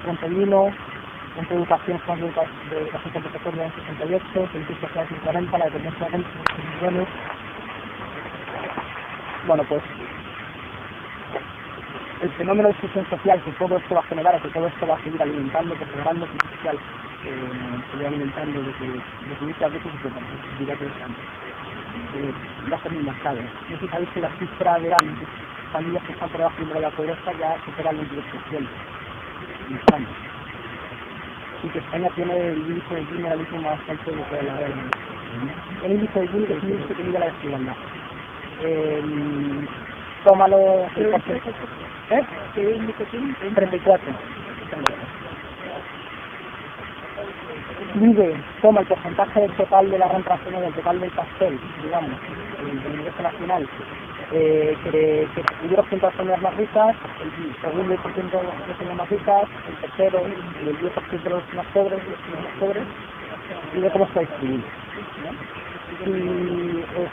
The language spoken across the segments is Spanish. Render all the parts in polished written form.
31, entre educación de educación compensatoria en 68, servicios sociales en 40, la dependencia en 6 millones. Bueno, pues el fenómeno de exclusión social que todo esto va a generar, que todo esto va a seguir alimentando, porque la gran exclusión social se va alimentando de que muchas veces se dirá que va a ser muy marcado. No sé si sabéis que la cifra de familias que están por debajo de la pobreza ya supera el 22% en España. Y que España tiene el índice de Gini ahora mismo más alto de toda la región. El índice de Gini es un índice que mide la desigualdad. Tómalo el porcentaje. ¿Qué índice tiene? 34. Toma el porcentaje del total de la renta nacional, del total del pastel, digamos, del ingreso nacional, que el 10% de las familias más ricas, el segundo 10% de las familias más ricas, el tercero, el 10% de los más pobres, y de cómo está distribuido, ¿no? Y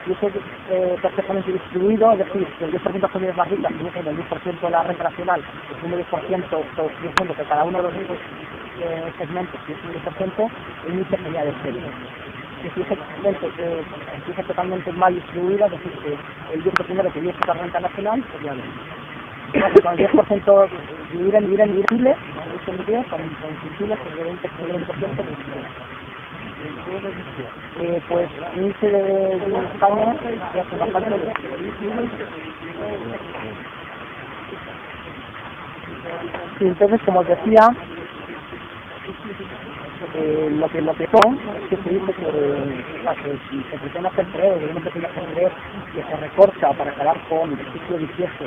si eso es perfectamente distribuido, es decir, que el 10% de las familias más ricas tiene el 10% de la renta nacional, el segundo 10%, diciendo que cada uno de los mismos segmentos, si es un 10%, el índice sería de 0. Si es totalmente mal distribuida, es decir, que el 10% que dio la renta nacional sería de 0. Con el 10% dividir en Chile, con Chile sería el 20%, pues el índice de España ya se bastante. Sí, entonces, como os decía, lo que son es que se dice que si se pretende hacer creer, que no se pretende hacer creer que se recorta para acabar con el ciclo vicioso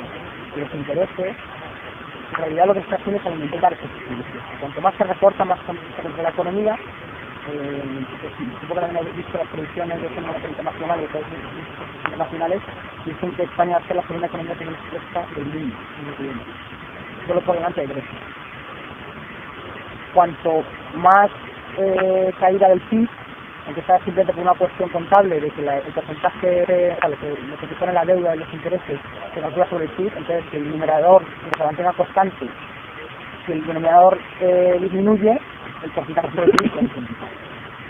de los intereses, en realidad lo que está haciendo es alimentar ese ciclo vicioso. Cuanto más se recorta, más se la economía. Supongo que también habéis visto las previsiones de Fondo Monetario Internacional y de todos los internacionales, dicen que España va a ser la segunda economía que menos crezca del mundo, solo por delante de Grecia. Cuanto más caída del PIB, aunque sea simplemente por una cuestión contable de que el porcentaje, lo que supone la deuda y los intereses se calcula sobre el PIB, entonces si el numerador se mantenga constante, si el denominador disminuye, el porcentaje sobre el PIB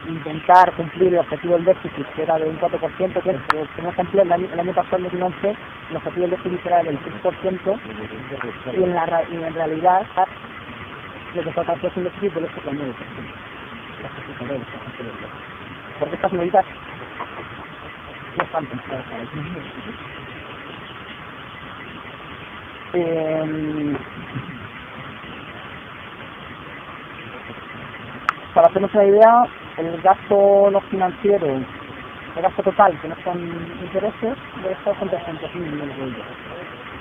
intentar cumplir el objetivo del déficit, que era de un 4%, que por ejemplo el año pasado, en 2011, el objetivo del déficit era del 6%, y en realidad lo que se alcanzó es un déficit del 8,9%. Porque estas medidas no están pensadas para eso. Para hacernos una idea, el gasto no financiero, el gasto total, que no son intereses, debe estar con 300.000 millones de euros.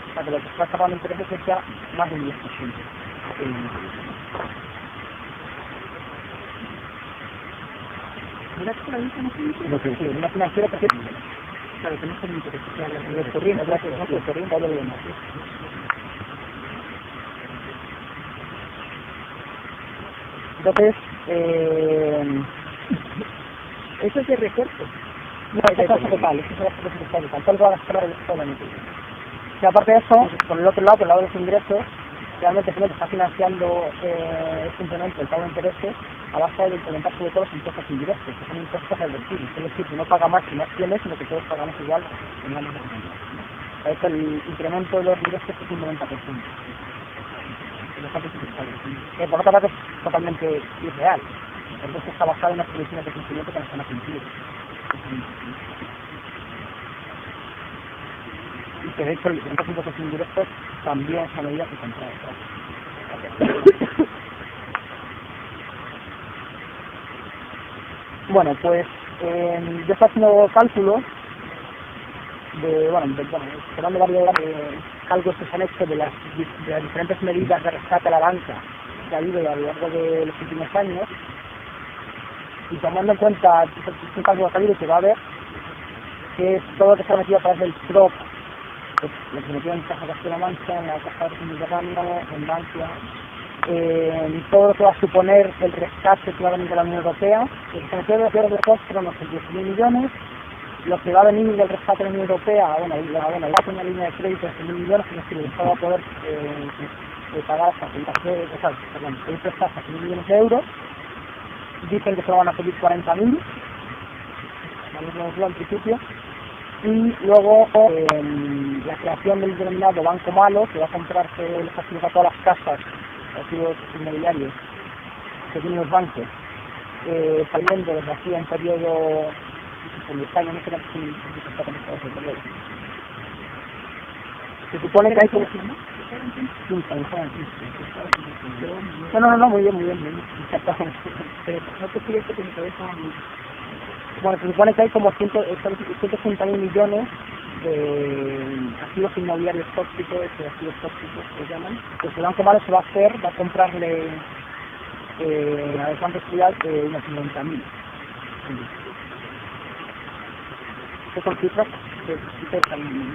O sea que lo que está pagando intereses es ya más de un 10%. ¿Verdad que la vista no financiera? Sí, una financiera que claro, que no son intereses. Los corrientes, los corrientes, lo demás. Entonces, eso es de recorte. No, eso es gasto total, eso es gasto total. Todo lo va a gastar el Estado. Y aparte de eso, por el otro lado, por el lado de los ingresos, realmente se está financiando simplemente el pago de intereses a base de implementar sobre todo los impuestos indirectos, que son impuestos reversibles. Es decir, que no paga más si más tienes, sino que todos pagamos igual en la misma manera. Es el incremento de los ingresos es un 90%. Por otra parte es totalmente irreal, porque está basado en unas previsiones de crecimiento que no están a cumplir. Y que de hecho los impuestos indirectos también son medidas que contraen. Bueno, pues yo estoy haciendo cálculos esperando varios cálculos que se han hecho de las diferentes medidas de rescate a la banca que ha habido a lo largo de los últimos años, y tomando en cuenta un cálculo que ha habido que va a haber, que es todo lo que se ha metido a través del PROP, pues, lo que se metió en Caja Castilla-La Mancha, en la Caja de Mediterráneo, en Bankia, todo lo que va a suponer el rescate que va a venir de la Unión Europea, lo que se metió de los de coste son unos 10.000 millones, lo que va a venir del rescate de la Unión Europea, va a una línea de crédito de 100.000 millones, que el Estado va a poder pagar hasta 6 millones de euros. Dicen que se van a pedir 40.000, al principio. Y luego la creación del denominado Banco Malo, que va a comprarse los activos a todas las casas, activos inmobiliarios que tienen los bancos, saliendo desde aquí a un periodo en España, no sé si está conectado ese periodo. Se supone que hay como... No, muy bien. No te quieres que te interesa. Bueno, se supone que hay como 180.000 millones de activos inmobiliarios tóxicos, activos tóxicos que llaman. Pues el Banco Malo se va a comprarle a los bancos privados unos 90.000. Estas son cifras que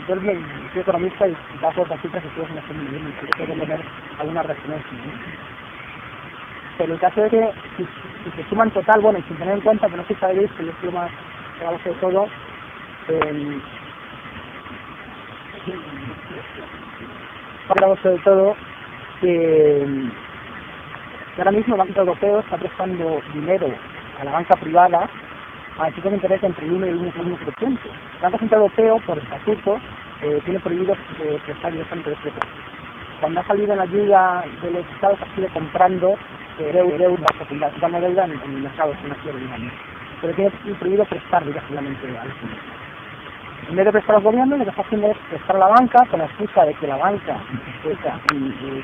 yo soy economista y bajo las cifras que estoy haciendo muy bien y creo que deben tener alguna referencia, ¿no? Pero el caso es que si se suman total, bueno, y sin tener en cuenta que no sé si sabéis que yo estoy más a base de todo, que ahora mismo el Banco Europeo está prestando dinero a la banca privada a tipos de interés entre el 1 y el 1,1%. El Banco Central Europeo, por estatuto, tiene prohibido prestar directamente de precios. Cuando ha salido en la ayuda de los estados, ha sido comprando deuda, dando deuda en el mercado financiero, digamos. Pero tiene prohibido prestar directamente a los gobiernos. En vez de prestar a los gobiernos, lo que está haciendo es prestar a la banca con la excusa de que la banca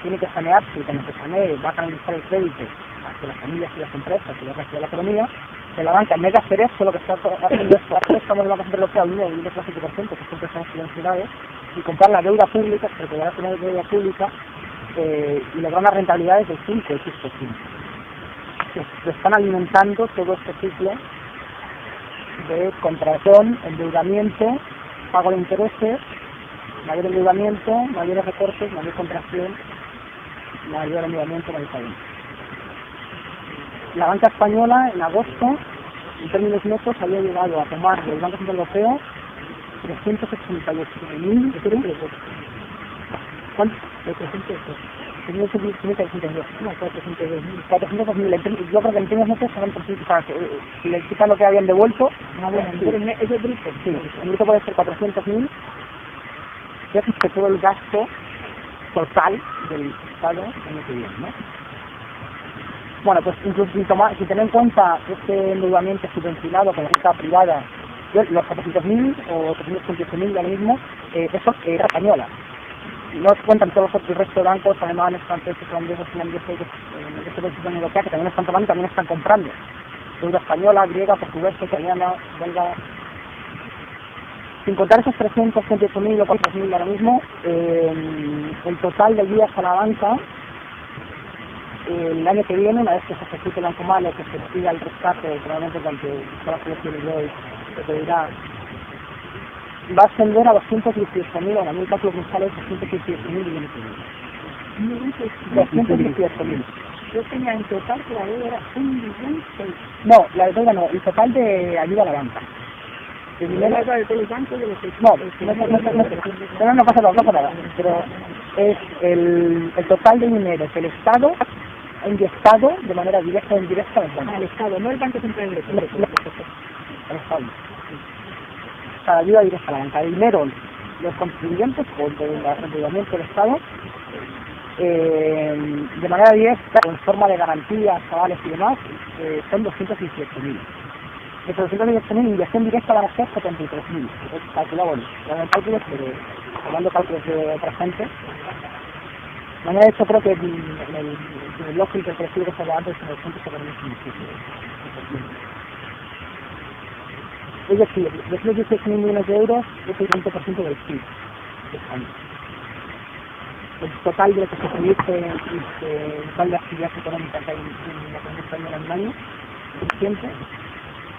tiene que sanearse y cuando se sanee va a canalizar el crédito hacia las familias y las empresas y hacia la economía. Que la banca, en vez de hacer eso, lo que está haciendo es préstamos en la Banca Central Europea al 1,5%, que son préstamos subvencionados, y comprar la deuda pública, porque van a tener deuda pública, y lograr unas rentabilidades del 5 o 6%. Se están alimentando todo este ciclo de contracción, endeudamiento, pago de intereses, mayor endeudamiento, mayores recortes, mayor contracción, mayor endeudamiento, mayor pago. La banca española en agosto, en términos netos, había llegado a tomar del Banco Central Europeo 388.000 euros. ¿Cuántos? 400.000. Yo creo que en términos netos son 300.000. Si le quitan lo que habían devuelto, ¿es el bruto? Sí, el bruto puede ser 400.000. Es que todo el gasto total del Estado en el que viene, ¿no? Bueno, pues incluso si tener en cuenta este endeudamiento subvencionado con la banca privada, los 400.000 o 388.000 ahora mismo, eso era española. No se cuentan todos los otros, el resto de bancos, alemanes, franceses, holandeses, finlandeses, el resto de la Unión Europea, que también están tomando y también están comprando. Deuda española, griega, portuguesa, italiana, belga. Sin contar esos 388.000 o 400.000 ahora mismo, el total de días a la banca, el año que viene, una vez que se ejecute el Banco Malo, que se pida el rescate, probablemente cuando todas las elecciones de hoy se pedirá, va a ascender a 218.000, a mí cálculo mensual es 218.000 millones de euros. 218.000. Yo tenía en total que la deuda era 1.600.000. No, la deuda no, el total de ayuda a la banca. El dinero de todos los bancos de los que... No pasa nada, pero es el total de dinero que el Estado ha inyectado de manera directa o indirecta al banco. Al Estado, no el Banco Central Europeo. Al Estado. O sea, ayuda directa a la banca. El dinero, los contribuyentes, o el endeudamiento del Estado, de manera directa, en forma de garantías, avales y demás, son 218.000. De esos 218.000, inyección directa van a ser 73.000. Calculamos, no cálculos, pero hablando cálculos de otra gente. Mañana, de hecho, creo que el lógico que recibe que se va antes en el punto se va a es decir, de esos 18.000 millones de euros es el 20% del PIB de España. El total de lo que se produce y el total de actividades económicas que hay en la economía española en un año, suficiente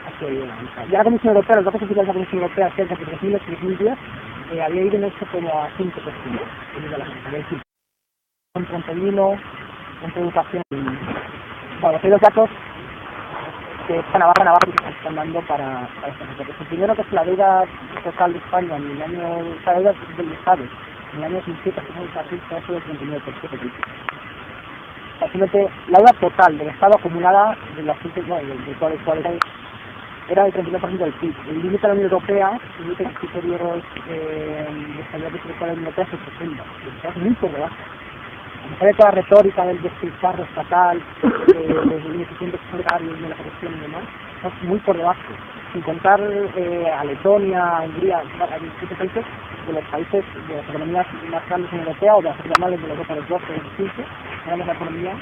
hacia la banca. Ya la Comisión Europea, los datos oficiales de la Comisión Europea cerca de 3.000 o 3.000 había ido en esto como a 5% de la banca. Es decir, contra el vino, contra educación. Bueno, hay dos datos que están abajo y que se están dando para estos sectores. El primero, que es la deuda total de España en el año, la deuda del Estado en el año 2007 hacemos una cifra eso del 39%. Básicamente, la deuda total del Estado acumulada de los últimos, de todo el cual era del 39% del PIB. El límite de la Unión Europea, el límite de los criterios de estabilidad presupuestaria de la Unión Europea es el 60%. Es muy por debajo. A pesar de toda la retórica del despilfarro estatal, los ineficientes salarios de la corrupción y demás, es muy por debajo. Sin contar a Letonia, a Hungría, a distintos países, de los países de las economías más grandes en Europea o de las regionales de la Europa del 12 o del 15, tenemos la economía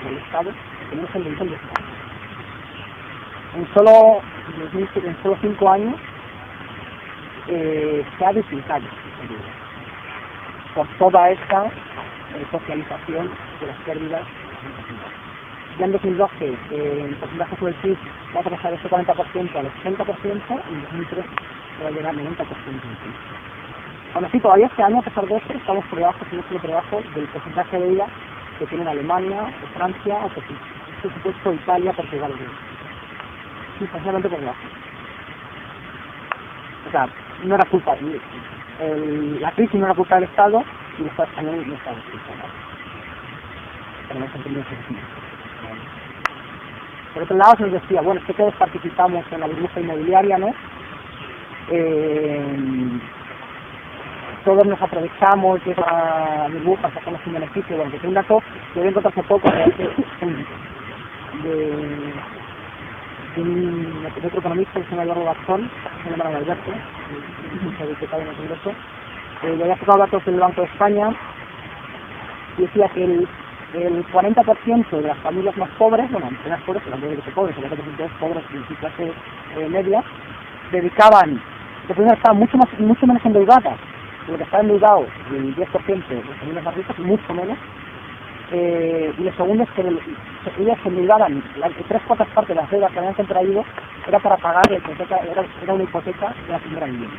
del Estado, tenemos el nivel de Estado. En solo 5 años se ha duplicado por toda esta socialización de las pérdidas. Ya en 2012 el porcentaje sobre el PIB va a pasar de ese 40% al 80% y en 2003 va a llegar al 90% del PIB. Aún así, todavía este año, a pesar de esto, estamos por debajo, si no por debajo del porcentaje de deuda que tienen Alemania, o Francia, o por supuesto Italia, Portugal y Grecia. Sustancialmente por debajo. O sea, no era culpa, la crisis no era culpa del Estado y el Estado español no estaba culpado. Por otro lado, se nos decía, bueno, es que todos participamos en la burbuja inmobiliaria, ¿no? Todos nos aprovechamos de esa burbuja, sacamos un beneficio. Bueno, que es un dato que he encontrado hace poco de un otro economista que se llama Eduardo Garzón, se llama Alberto, diputado en el Congreso, le había sacado datos del Banco de España y decía que el 40% de las familias más pobres, bueno, más pobres, pero también de pobres, el 40% de pobres y clase media, dedicaban, de primero estaban mucho menos endeudadas, de lo que estaba endeudado el 10% de las familias más ricas, mucho menos. Y lo segundo es que ellas se endeudaban, 3/4 partes de las deudas que habían contraído era para pagar la hipoteca, era una hipoteca de la primera vivienda.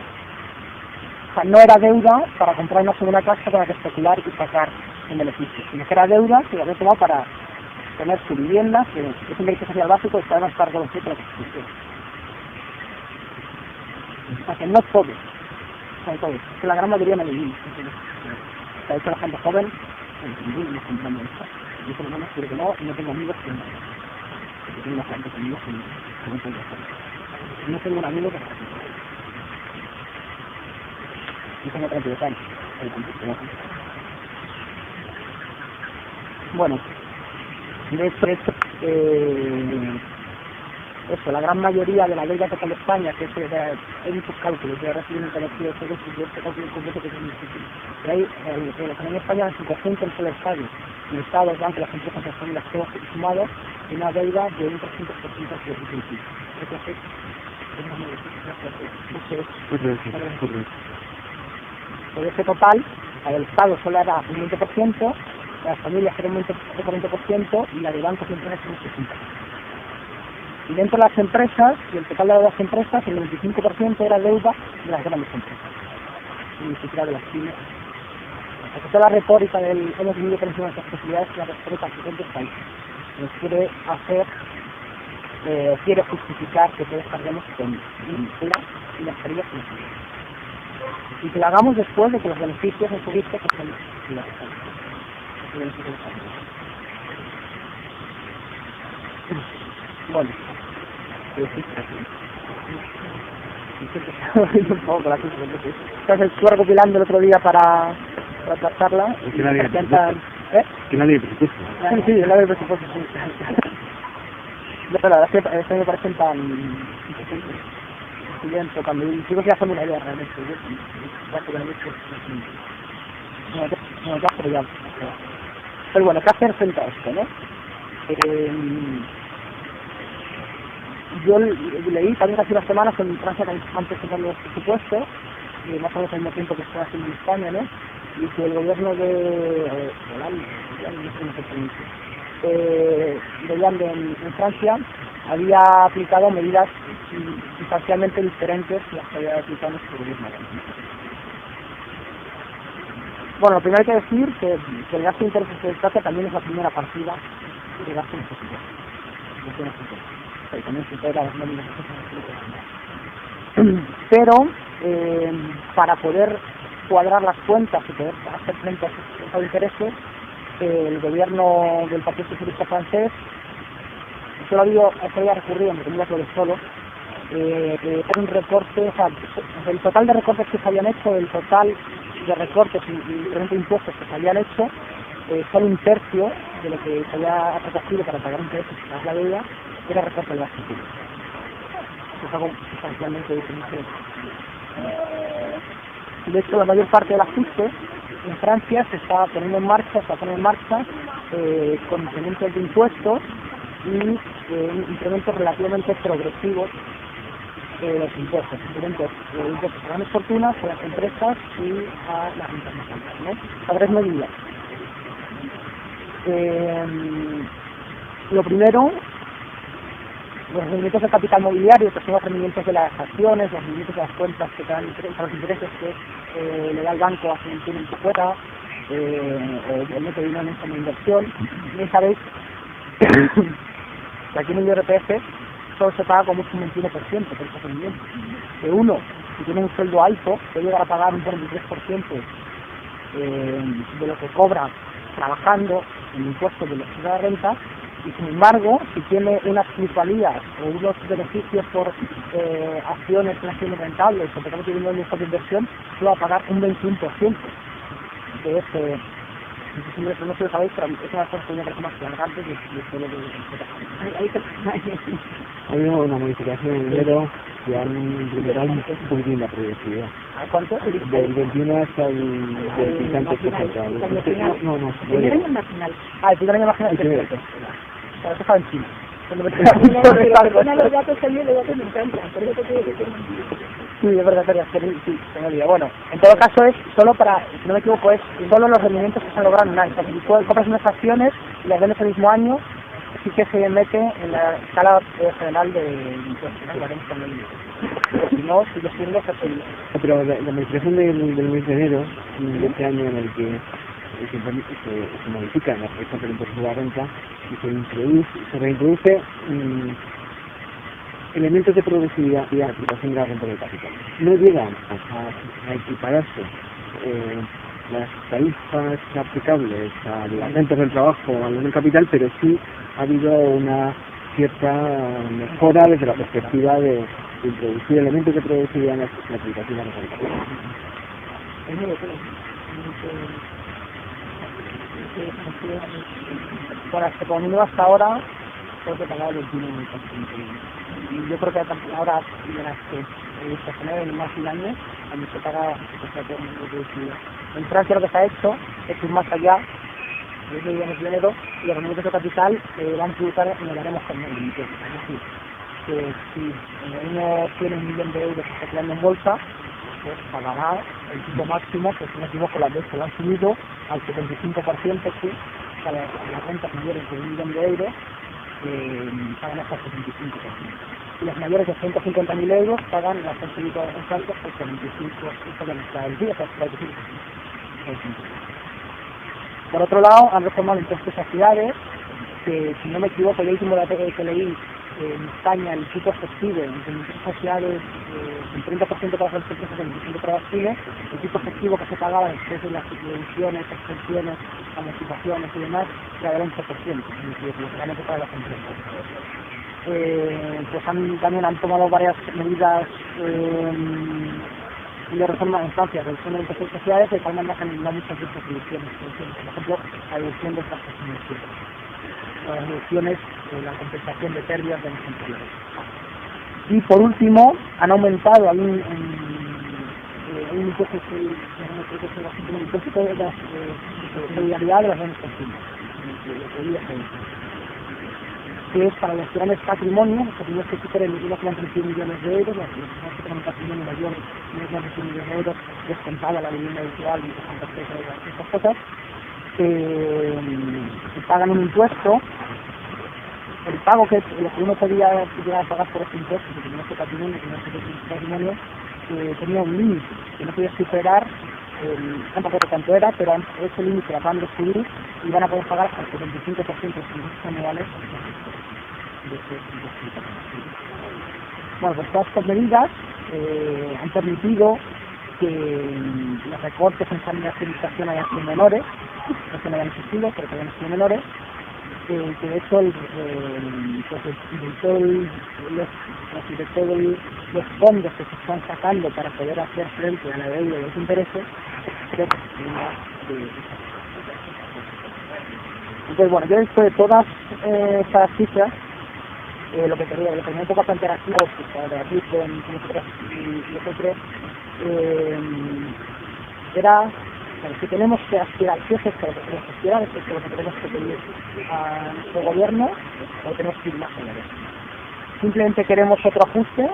O sea, no era deuda para comprar una segunda casa para especular y sacar en beneficio, sino que era deuda que había tomado para tener su vivienda, que es un derecho social básico y que además está reconocido por la Constitución. O sea, que no todos, es que la gran mayoría no vivimos. O sea, de hecho la gente joven, no comprando esto. Yo por lo menos creo que no tengo amigos que no. Porque tengo bastantes amigos que no pueden hacer. No tengo un amigo que hace. Yo tengo 32 años. Bueno, de hecho, eso, la gran mayoría de la deuda total de España, que hay muchos cálculos, yo he recibido un conocido de este cálculo completo que es muy difícil. Pero hay, la economía española en su conjunto, entre el Estado, el Estado, el banco, las empresas, las familias, todos sumados, tiene una deuda de un 300% de su PIB. Por ese total, el Estado solo era un 20%, las familias eran un 40% y la de bancos y empresas un 60%. Y dentro de las empresas, y el total de las empresas, el 25% era deuda de las grandes empresas, ni siquiera de las pymes. O sea, toda la retórica del hemos vivido por encima de nuestras posibilidades es la retórica que diferentes países. Nos quiere hacer, quiere justificar que todos carguemos con una y las pérdidas y las pérdidas. Y que lo hagamos después de que los beneficios en su vista que son las bueno, estuve recopilando el otro día para tratarla. Que nadie presupuesto. Sí, el área de presupuesto. La verdad es que me parecen tan cuando digo que ya son una idea realmente. Pero bueno, ¿qué hacer frente a esto, no? Yo leí también hace unas semanas en Francia que han presentado los presupuestos, más o menos al mismo tiempo que está haciendo en España, ¿no? Y que el gobierno de Hollande en Francia había aplicado medidas sustancialmente diferentes a las que había aplicado nuestro gobierno. Bueno, lo primero hay que decir que el gasto de intereses de Francia también es la primera partida de gasto en el presupuesto. Pero para poder cuadrar las cuentas y poder hacer frente a esos intereses, el gobierno del Partido Socialista francés solo había recurrido, entre comillas, lo de solo, era un recorte, o sea, el total de recortes que se habían hecho, el total de recortes y incremento de impuestos que se habían hecho, solo un tercio de lo que se había recogido para pagar intereses y pagar la deuda era recorte del gasto público. Es algo sustancialmente diferente. De hecho, la mayor parte del ajuste en Francia se está poniendo en marcha, con incrementos de impuestos y incrementos relativamente progresivos de los impuestos, incrementos de impuestos a las grandes fortunas, a las empresas y a las internacionales, ¿no? A tres medidas. Lo primero, los rendimientos del capital mobiliario, que son los rendimientos de las acciones, los rendimientos de las cuentas que dan los intereses que le da el banco a quien tiene su cuenta, o el mete dinero en como inversión. Bien sabéis que aquí en el IRPF solo se paga como un 21% por esos rendimientos. Que uno, si tiene un sueldo alto, puede llegar a pagar un 43% de lo que cobra trabajando en impuestos de la renta, y sin embargo, si tiene unas plusvalías o unos beneficios por acciones que no son rentables o porque no tiene un impuesto de inversión, solo va a pagar un 21%. Que es, no sé si lo sabéis, pero es una cosa que me parece más flagrante que lo que ha habido una modificación en enero que han implementado un poquitín la progresividad. ¿A cuánto? Del 21 hasta el 20 antes que se No. ¿El primer año marginal? El primer año marginal. Eso estaba en Chile. Los datos también, los datos me encantan, por eso te quiero decir. Sí, es verdad, sí, se me olvida. Bueno, en todo caso es solo para, si no me equivoco, es solo los rendimientos que se han logrado en un año. O sea, si compras unas acciones y las vendes el mismo año, sí que se mete en la escala general de impuestos, ¿no? Pero si no, sigue siendo flexible. Pero la modificación del mes de enero, de este año en el que se modifica la regla del impuesto de la renta y se reintroduce elementos de progresividad y aplicación de la renta del capital. No llegan a equipararse las tarifas aplicables a las rentas del trabajo, a las del capital, pero sí ha habido una cierta mejora desde la perspectiva de introducir elementos de progresividad en la aplicación de la renta del capital. Bueno, se poniendo hasta ahora, creo que pagaba el 21%. Y yo creo que ahora, verás que se genera en más de un año, cuando se paga en Francia lo que se ha hecho es ir más allá, 10 millones de euros, y los rendimientos de capital van a tributar en el baremo general. Es decir, que si uno tiene 1 millón de euros que está creando en bolsa, pues pagará el tipo máximo, que si no equivoco las veces lo han subido al 75%, sí, para las rentas mayores de 1 millón de euros, pagan hasta el 75%. Y las mayores de 150.000 euros pagan las han subido en Francia por 75%, el 45%. Por otro lado, han reformado el impuesto de sociedades, que si no me equivoco, el último dato que leí, en España el tipo efectivo en impuestos sociales, el 30% para las empresas, el 25% para las pymes, el tipo efectivo que se pagaba después de las subvenciones, exenciones, amortizaciones y demás, era del 11%, lógicamente para las empresas. Pues también han tomado varias medidas de reforma en Francia, reducción de impuestos sociales, de tal manera que han eliminado muchas de estas reducciones. Por ejemplo, la reducción de estas financieras, las reducciones de la compensación de pérdidas de los empleados. Y por último, han aumentado, hay un impuesto de solidaridad de las grandes fortunas, que es para los grandes patrimonios, los patrimonios que superen 1,31 millones de euros, los que tienen un patrimonio mayor de 1,31 millones de euros, descontada la vivienda habitual y estas cosas, que pagan un impuesto. El pago que lo que uno podía llegar a pagar por este impuesto, que tenía este patrimonio, tenía un límite, que no podía superar, no me acuerdo cuánto era, pero ese límite lo acaban de subir y van a poder pagar hasta el 75% de los impuestos anuales de este impuesto. Bueno, pues todas estas medidas han permitido que los recortes en sanidad y educación hayan sido menores, no que no hayan existido, pero que hayan sido menores, que de hecho de todos los fondos que se están sacando para poder hacer frente a la deuda y los intereses, creo que se tenga entonces, bueno, yo después de todas estas cifras, lo que tenía un poco a plantear aquí, para aquí con nosotros y nosotros, era bueno, si tenemos que aspirar, ¿qué es esto? Lo que tenemos que aspirar es esto, lo que tenemos que pedir a nuestro gobierno, o tenemos que ir más allá de eso. Simplemente queremos otro ajuste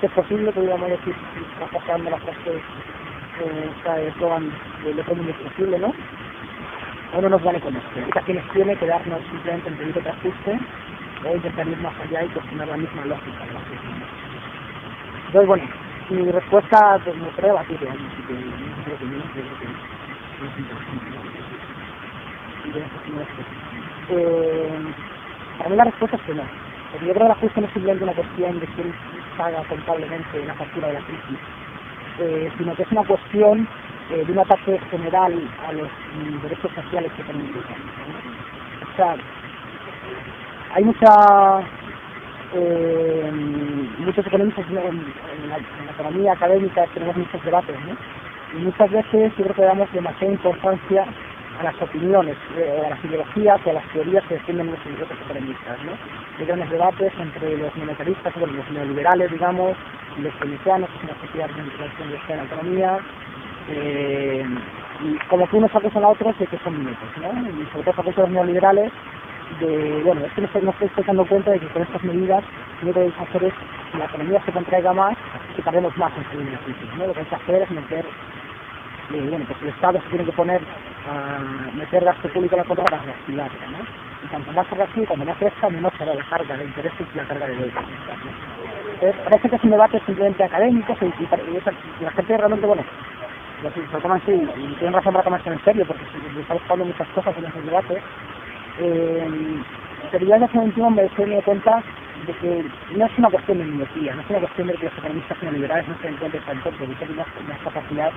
es posible, podríamos decir, pasando la frase esta eslogan de otro mundo es posible, ¿no? O no nos vale con esto. Esta que nos tiene que darnos simplemente el pedir otro ajuste, o intentar ir más allá y cuestionar la misma lógica de la cuestión. Entonces, bueno, mi respuesta pues, me creo aquí, para mí la respuesta es que no. Porque yo creo que el ajuste no es simplemente una cuestión de quién paga contablemente la factura de la crisis, sino que es una cuestión de un ataque general a los derechos sociales que tenemos. O sea, hay muchos economistas en la economía académica, tenemos muchos debates, ¿no? Y muchas veces yo creo que damos demasiada importancia a las opiniones, a las ideologías o a las teorías que defienden los economistas, ¿no? Hay grandes debates entre los monetaristas, bueno, los neoliberales, digamos, y los keynesianos, que es una sociedad de investigación de la economía, y como que unos acusan a otros de que son minutos, ¿no? Y sobre todo acusan a los neoliberales de, bueno, es que no estoy dando cuenta de que con estas medidas lo que hay que hacer es que la economía se contraiga más, que tardemos más en salir de la crisis, ¿no? Lo que hay que hacer es meter, bueno, pues el Estado se tiene que poner a meter gasto público en la contra para reactivar, ¿no? Y cuanto más se reactive, cuando más crezca, menor será la carga de intereses y la carga de deuda, ¿no? Parece que es un debate simplemente académico y la gente realmente, bueno, lo toman así y tienen razón para tomarse en serio porque se está buscando muchas cosas en esos debates. Pero ya en ese momento me doy cuenta de que no es una cuestión de miopía, no es una cuestión de que los economistas neoliberales no se den cuenta tanto de que tienen una capacidad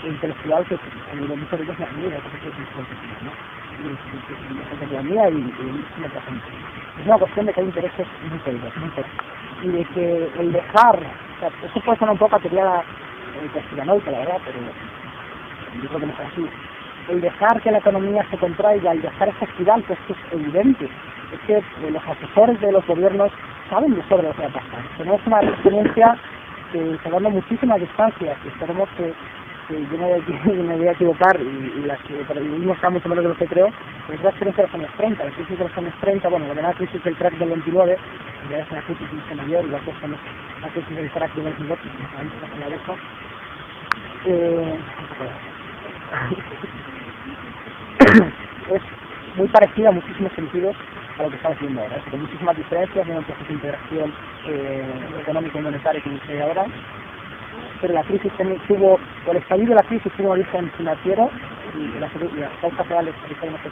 intelectual que muchos de ellos me admira, porque es ¿no? Y economía y es una cuestión de que hay intereses muy serios, y de que el dejar, o sea, eso puede sonar un poco a teoría conspiranoica, la verdad, pero yo creo que no es así. El dejar que la economía se contraiga, el dejar esa espiral, pues que es evidente. Es que los asesores de los gobiernos saben de sobre lo que va a pasar. Tenemos una experiencia que se dando muchísimas distancias, y esperemos que yo me voy a equivocar y las que vivimos está mucho menos de lo que creo, es la experiencia de los años 30, la crisis de los años 30, bueno, la crisis del crack del 29, ya es una crisis mucho mayor, igual que estamos la crisis del crack del 29, que no sabemos de eso. Es muy parecida en muchísimos sentidos a lo que estamos viendo ahora, con muchísimas diferencias en el proceso de integración económica y monetaria que hay ahora, pero la crisis tuvo, o el estallido de la crisis tuvo origen financiero y las causas reales que sabemos que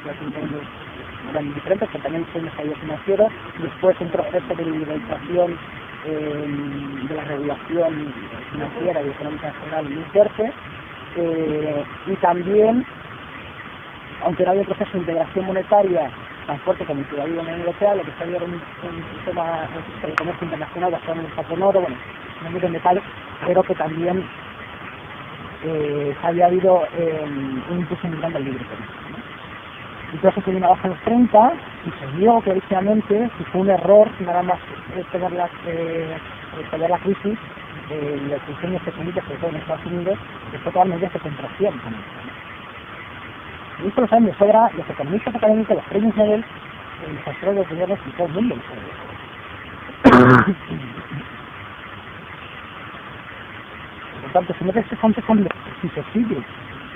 eran diferentes, pero también fue un estallido financiero, después un proceso de liberalización de la regulación financiera y económica en general muy fuerte, y también, aunque no había un proceso de integración monetaria tan fuerte como el que había en la Unión Europea, lo que está era un sistema de comercio internacional basado en el patrón oro, bueno, no muy en detalle, pero que también había habido un impulso muy grande al libre comercio, ¿no? Entonces se vino abajo en los 30 y se vio clarísimamente que fue un error nada más tener la crisis, los diseños económicos, sobre todo en Estados Unidos, que fue todas medidas de contracción económica, ¿no? Y esto lo saben de sobra los economistas académicos, los premios Nobel, los asesores de los gobiernos y todo el mundo lo sabe. Por tanto, si no te si se sigue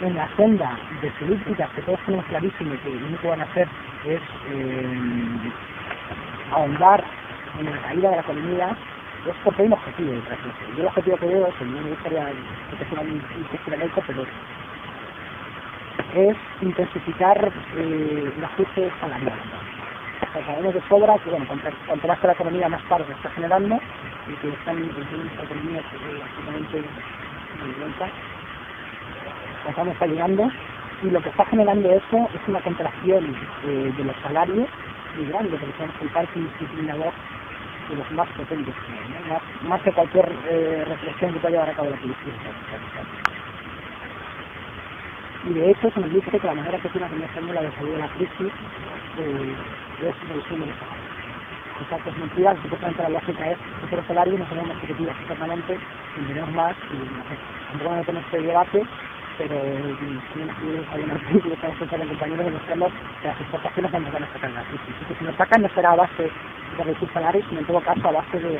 en la senda de políticas que todos tenemos clarísimo que lo único que van a hacer es ahondar en la caída de la economía, es porque hay un objetivo detrás de eso. Yo el objetivo que veo, que no me gustaría que fuera muy conspiranoico, pero es intensificar el ajuste salarial. O sea, sabemos de sobra que, bueno, cuanto más que la economía, más paro se está generando y que están en una economía absolutamente estamos ayudando, y lo que está generando eso es una contracción de los salarios muy grande, porque tenemos el parque disciplinador de los más potentes, ¿no? más que cualquier reflexión que pueda llevar a cabo la policía. Y de hecho se nos dice que la manera que tiene la fórmula de salir de la crisis es reduciendo los salarios. O sea, que es mentira, supuestamente la lógica es que los salarios no son consecutivos permanentes, tendremos más, y no sé, tampoco no tenemos este debate, pero hay un artículo que está en compañeros de los temas que las exportaciones no nos van a sacar la crisis. Y que si nos sacan no será a base de reducir salarios, sino en todo caso a base de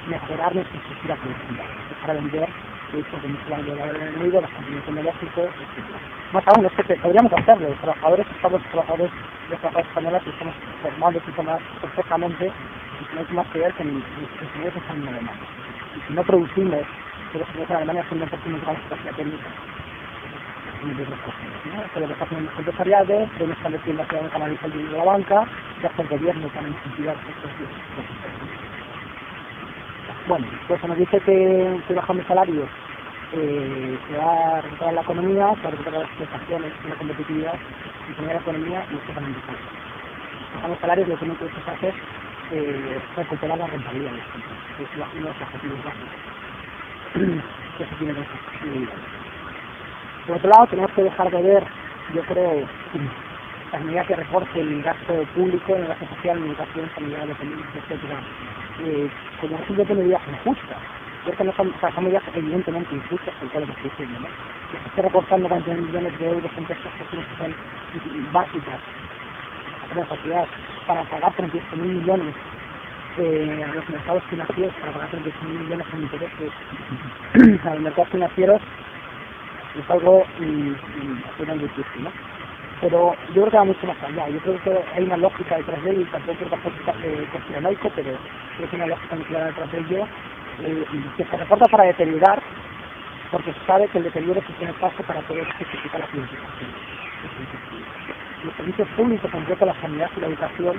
mejorar nuestra estructura productiva, para vender productos de nuestra valor enemigo, los contenidos tecnológicos, etc. Más aún, es que podríamos hacerlo, los trabajadores españoles que estamos formados y formados perfectamente, y no hay más que ver que los señores están en Alemania. Y si no producimos, pero si no en Alemania son 1% de la capacidad técnica. Esto lo que está haciendo los empresariales, deben establecer la ciudad de canalizar el dinero de la banca, y hacer el gobierno para incentivar estos procesos. Bueno, pues se nos dice que bajando salarios se va a recuperar la economía, se va a recuperar las prestaciones y la competitividad, y poner la economía y esto también está. Bajando salarios lo que único que se hace es recuperar la rentabilidad de las empresas, que es uno de los objetivos básicos que se tiene que hacer. Por otro lado, tenemos que dejar de ver, yo creo, las medidas que recorte el gasto público, el gasto social, en educación, sanidad, dependencia, etcétera, como simplemente medidas injustas. Creo que no son, son medidas evidentemente injustas con todo lo que estoy diciendo, ¿no? Que se esté recortando 40 millones de euros en prestaciones que son básicas a la sociedad para pagar 38.000 millones a los mercados financieros, para pagar 38.000 millones en intereses a los mercados financieros, es algo absolutamente difícil, ¿no? Pero yo creo que va mucho más allá. Yo creo que hay una lógica detrás de ello, y tampoco creo que es conspiranoico, pero creo que hay una lógica muy clara detrás de ello, que se reporta para deteriorar, porque se sabe que el deterioro es el primer paso para poder justificar la planificación. Los servicios públicos, en concreto la sanidad y la educación,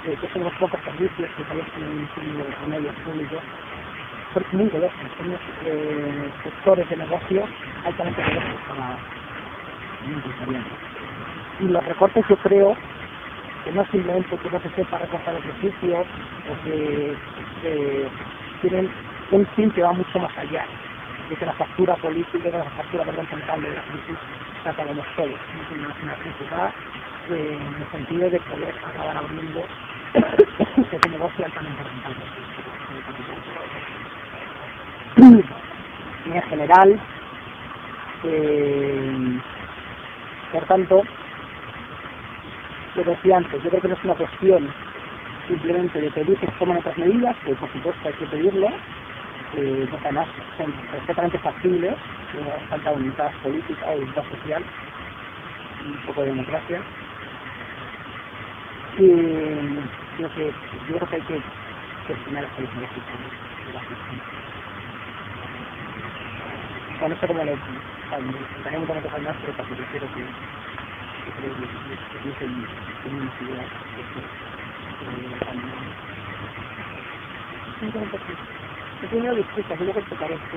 que son los pocos servicios que todavía tienen en medios públicos, son muy diversos, son unos sectores de negocio altamente diversos para un empresariado. Y los recortes yo creo que no simplemente que no se sepa recortar los servicios, o que tienen un fin que va mucho más allá de que la factura política, de la factura central de la crisis la pagamos todos. Es una crisis en el sentido de poder acabar abriendo ese negocio altamente rentable. En general, por tanto, lo decía antes, yo creo que no es una cuestión simplemente de pedir que se tomen otras medidas, que por supuesto hay que pedirlo, porque además son perfectamente factibles, falta voluntad política o voluntad social, un poco de democracia. Y yo creo que hay que gestionar las soluciones de la gestión. Bueno, no sé cómo lo tenemos que tocar más, pero porque prefiero que piensen en una ciudad que tiene dispuestas, yo lo que explicaré esto.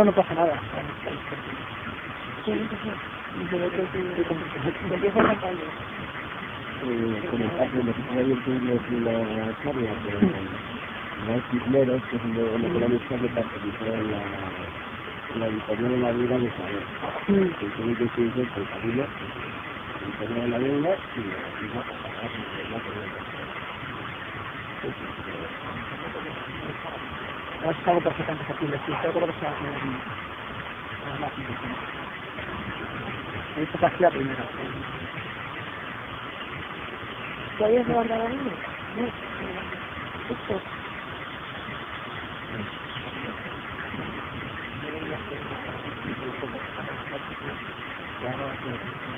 No pasa nada. Comentar de lo que se ha abierto la charla, pero los Cisneros, que es una economista que participó en la editorial de la deuda de saber. Que tiene que ser el camino, la editorial de la deuda y la pasará en la no es algo perfectamente factible, sí, creo que se hace más importante. Esto casi la primera. ¿Todavía se guarda la niña? No. Esto.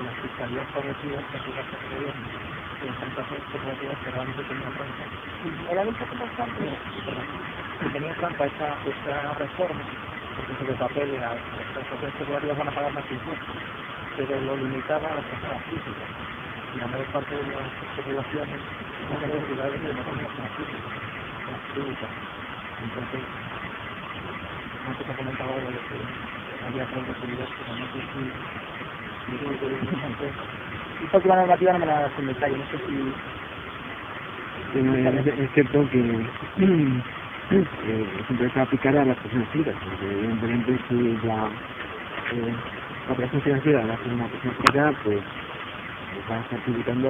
Las fiscalías corregidas que se hacen de gobierno, las plantaciones corporativas que realmente tenían trampa. ¿Era un poco más amplio? Si tenían trampa esta reforma, porque sobre el papel las plantaciones corporativas van a pagar más impuestos, pero lo limitaba a las personas físicas. Y la mayor parte de las especulaciones no son necesidades de las personas físicas, las públicas. Entonces, antes ha comentado algo de que había fraude seguridad, pero no sé si... Esta última normativa no me la das en detalle, no sé si... Es cierto que siempre se va a aplicar a las personas físicas, porque evidentemente si la operación financiera la hace una persona física, pues va a estar publicando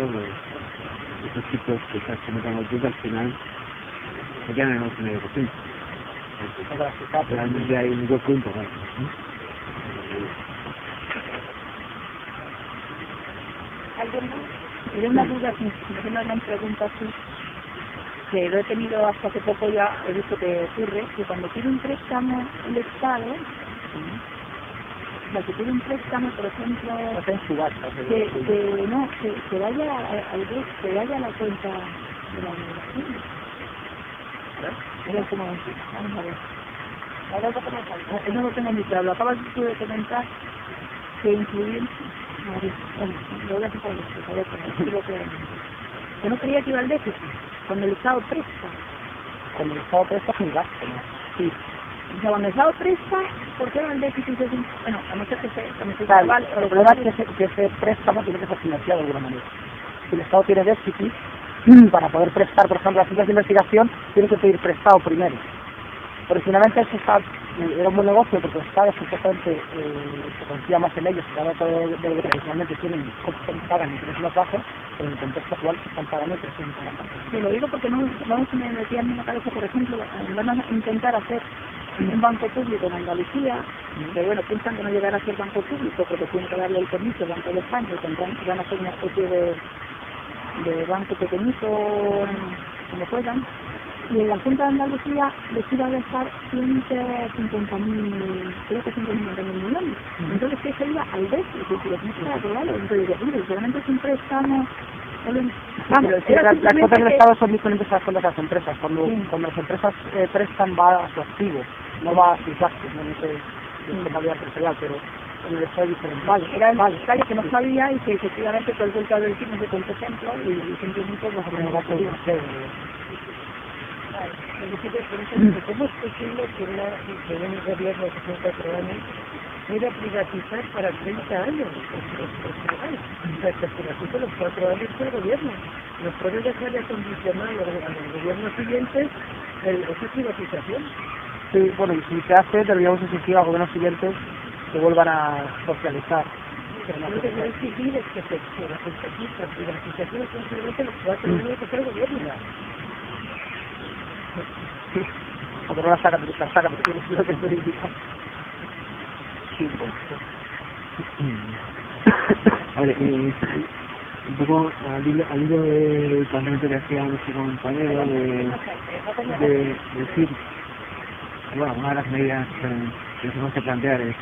estos tipos que están comentando tú, que al final se quedan en el 9%. Realmente hay un hueco importante. Hay una duda, si me una gran pregunta así, que lo he tenido hasta hace poco, ya he visto que ocurre, que cuando pide un préstamo el Estado, la que pide un préstamo, por ejemplo, que vaya a la cuenta de la universidad. Era como, vamos a ver. Ahora no lo tengo muy claro, acabas tú de comentar que incluir, lo voy a hacer por esto, que no creía que iba al déficit, cuando el Estado presta. Cuando el Estado presta es un gasto, ¿no? Sí. O sea, cuando el Estado presta, ¿por qué va el déficit? Bueno, a no ser que se claro, vale, el problema es que ese préstamo tiene que ser financiado de alguna manera. Si el Estado tiene déficit, para poder prestar, por ejemplo, las ciencias de investigación, tiene que pedir prestado primero. Originalmente eso era un buen negocio porque los Estados supuestamente se confía más en ellos, que ahora todo de lo que tradicionalmente tienen, pagan intereses más bajos, pero en el contexto actual se están pagando intereses más bajos. Sí, lo digo porque no se me metía en la cabeza, por ejemplo, van a intentar hacer un banco público en Andalucía, que bueno, piensan que no llegará a ser banco público porque tienen que darle el permiso al Banco de España y van a hacer una especie de banco pequeñito como puedan, y en la Junta de Andalucía les iba a dejar 150.000, creo que 150.000 millones. Entonces, ¿qué se iba al déficit? Y los muchos aprobados. Entonces, seguramente es un préstamo. Las cuotas del Estado son diferentes a las cuotas de las empresas. Cuando las empresas prestan, va a su activo, no va a sus gastos, no sé si es calidad empresarial, pero en el Estado es diferente. Vale, era el detalle que no sabía y que efectivamente todo el vuelta del cine se cuenta ejemplo y simplemente los organizativos. ¿Cómo es posible que un gobierno de 64 años quiera privatizar para 30 años? O sea, que privatiza los 4 años del gobierno. Nos puede dejar de condicionar a los gobiernos siguientes esa privatización. Sí, bueno, y si se hace, deberíamos exigir a los gobiernos siguientes que vuelvan a socializar. Pero lo que no exigir es que la privatización son simplemente los 4 años que el gobierno. Porque no la sacan, porque es lo que estoy indicando. A ver, un poco al hilo del planteamiento que hacía nuestro compañero de decir, bueno, una de las medidas que tenemos que plantear es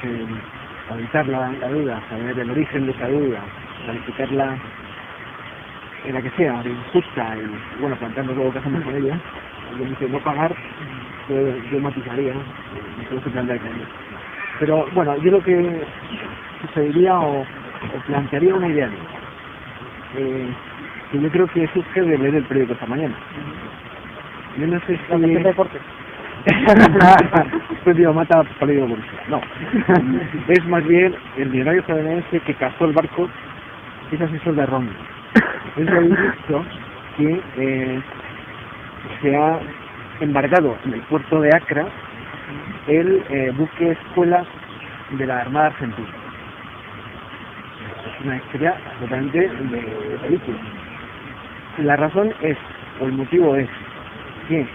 evitar la deuda, saber el origen de esa deuda, calificarla en la que sea, injusta y bueno, planteando luego qué hacemos con ella. Alguien dice no pagar, yo matizaría, no se plantea que pero bueno, yo lo que sucedería o plantearía una idea que yo creo que surge de leer el periódico esta mañana. Yo no sé si... ¿El deporte? Pues digo, mata partido de policía. No. Es más bien el millonario estadounidense que cazó el barco es asesor de Romney. Es lo visto que se ha embarcado en el puerto de Accra el buque escuela de la Armada Argentina. Es una historia totalmente de película. La razón es, o el motivo es, que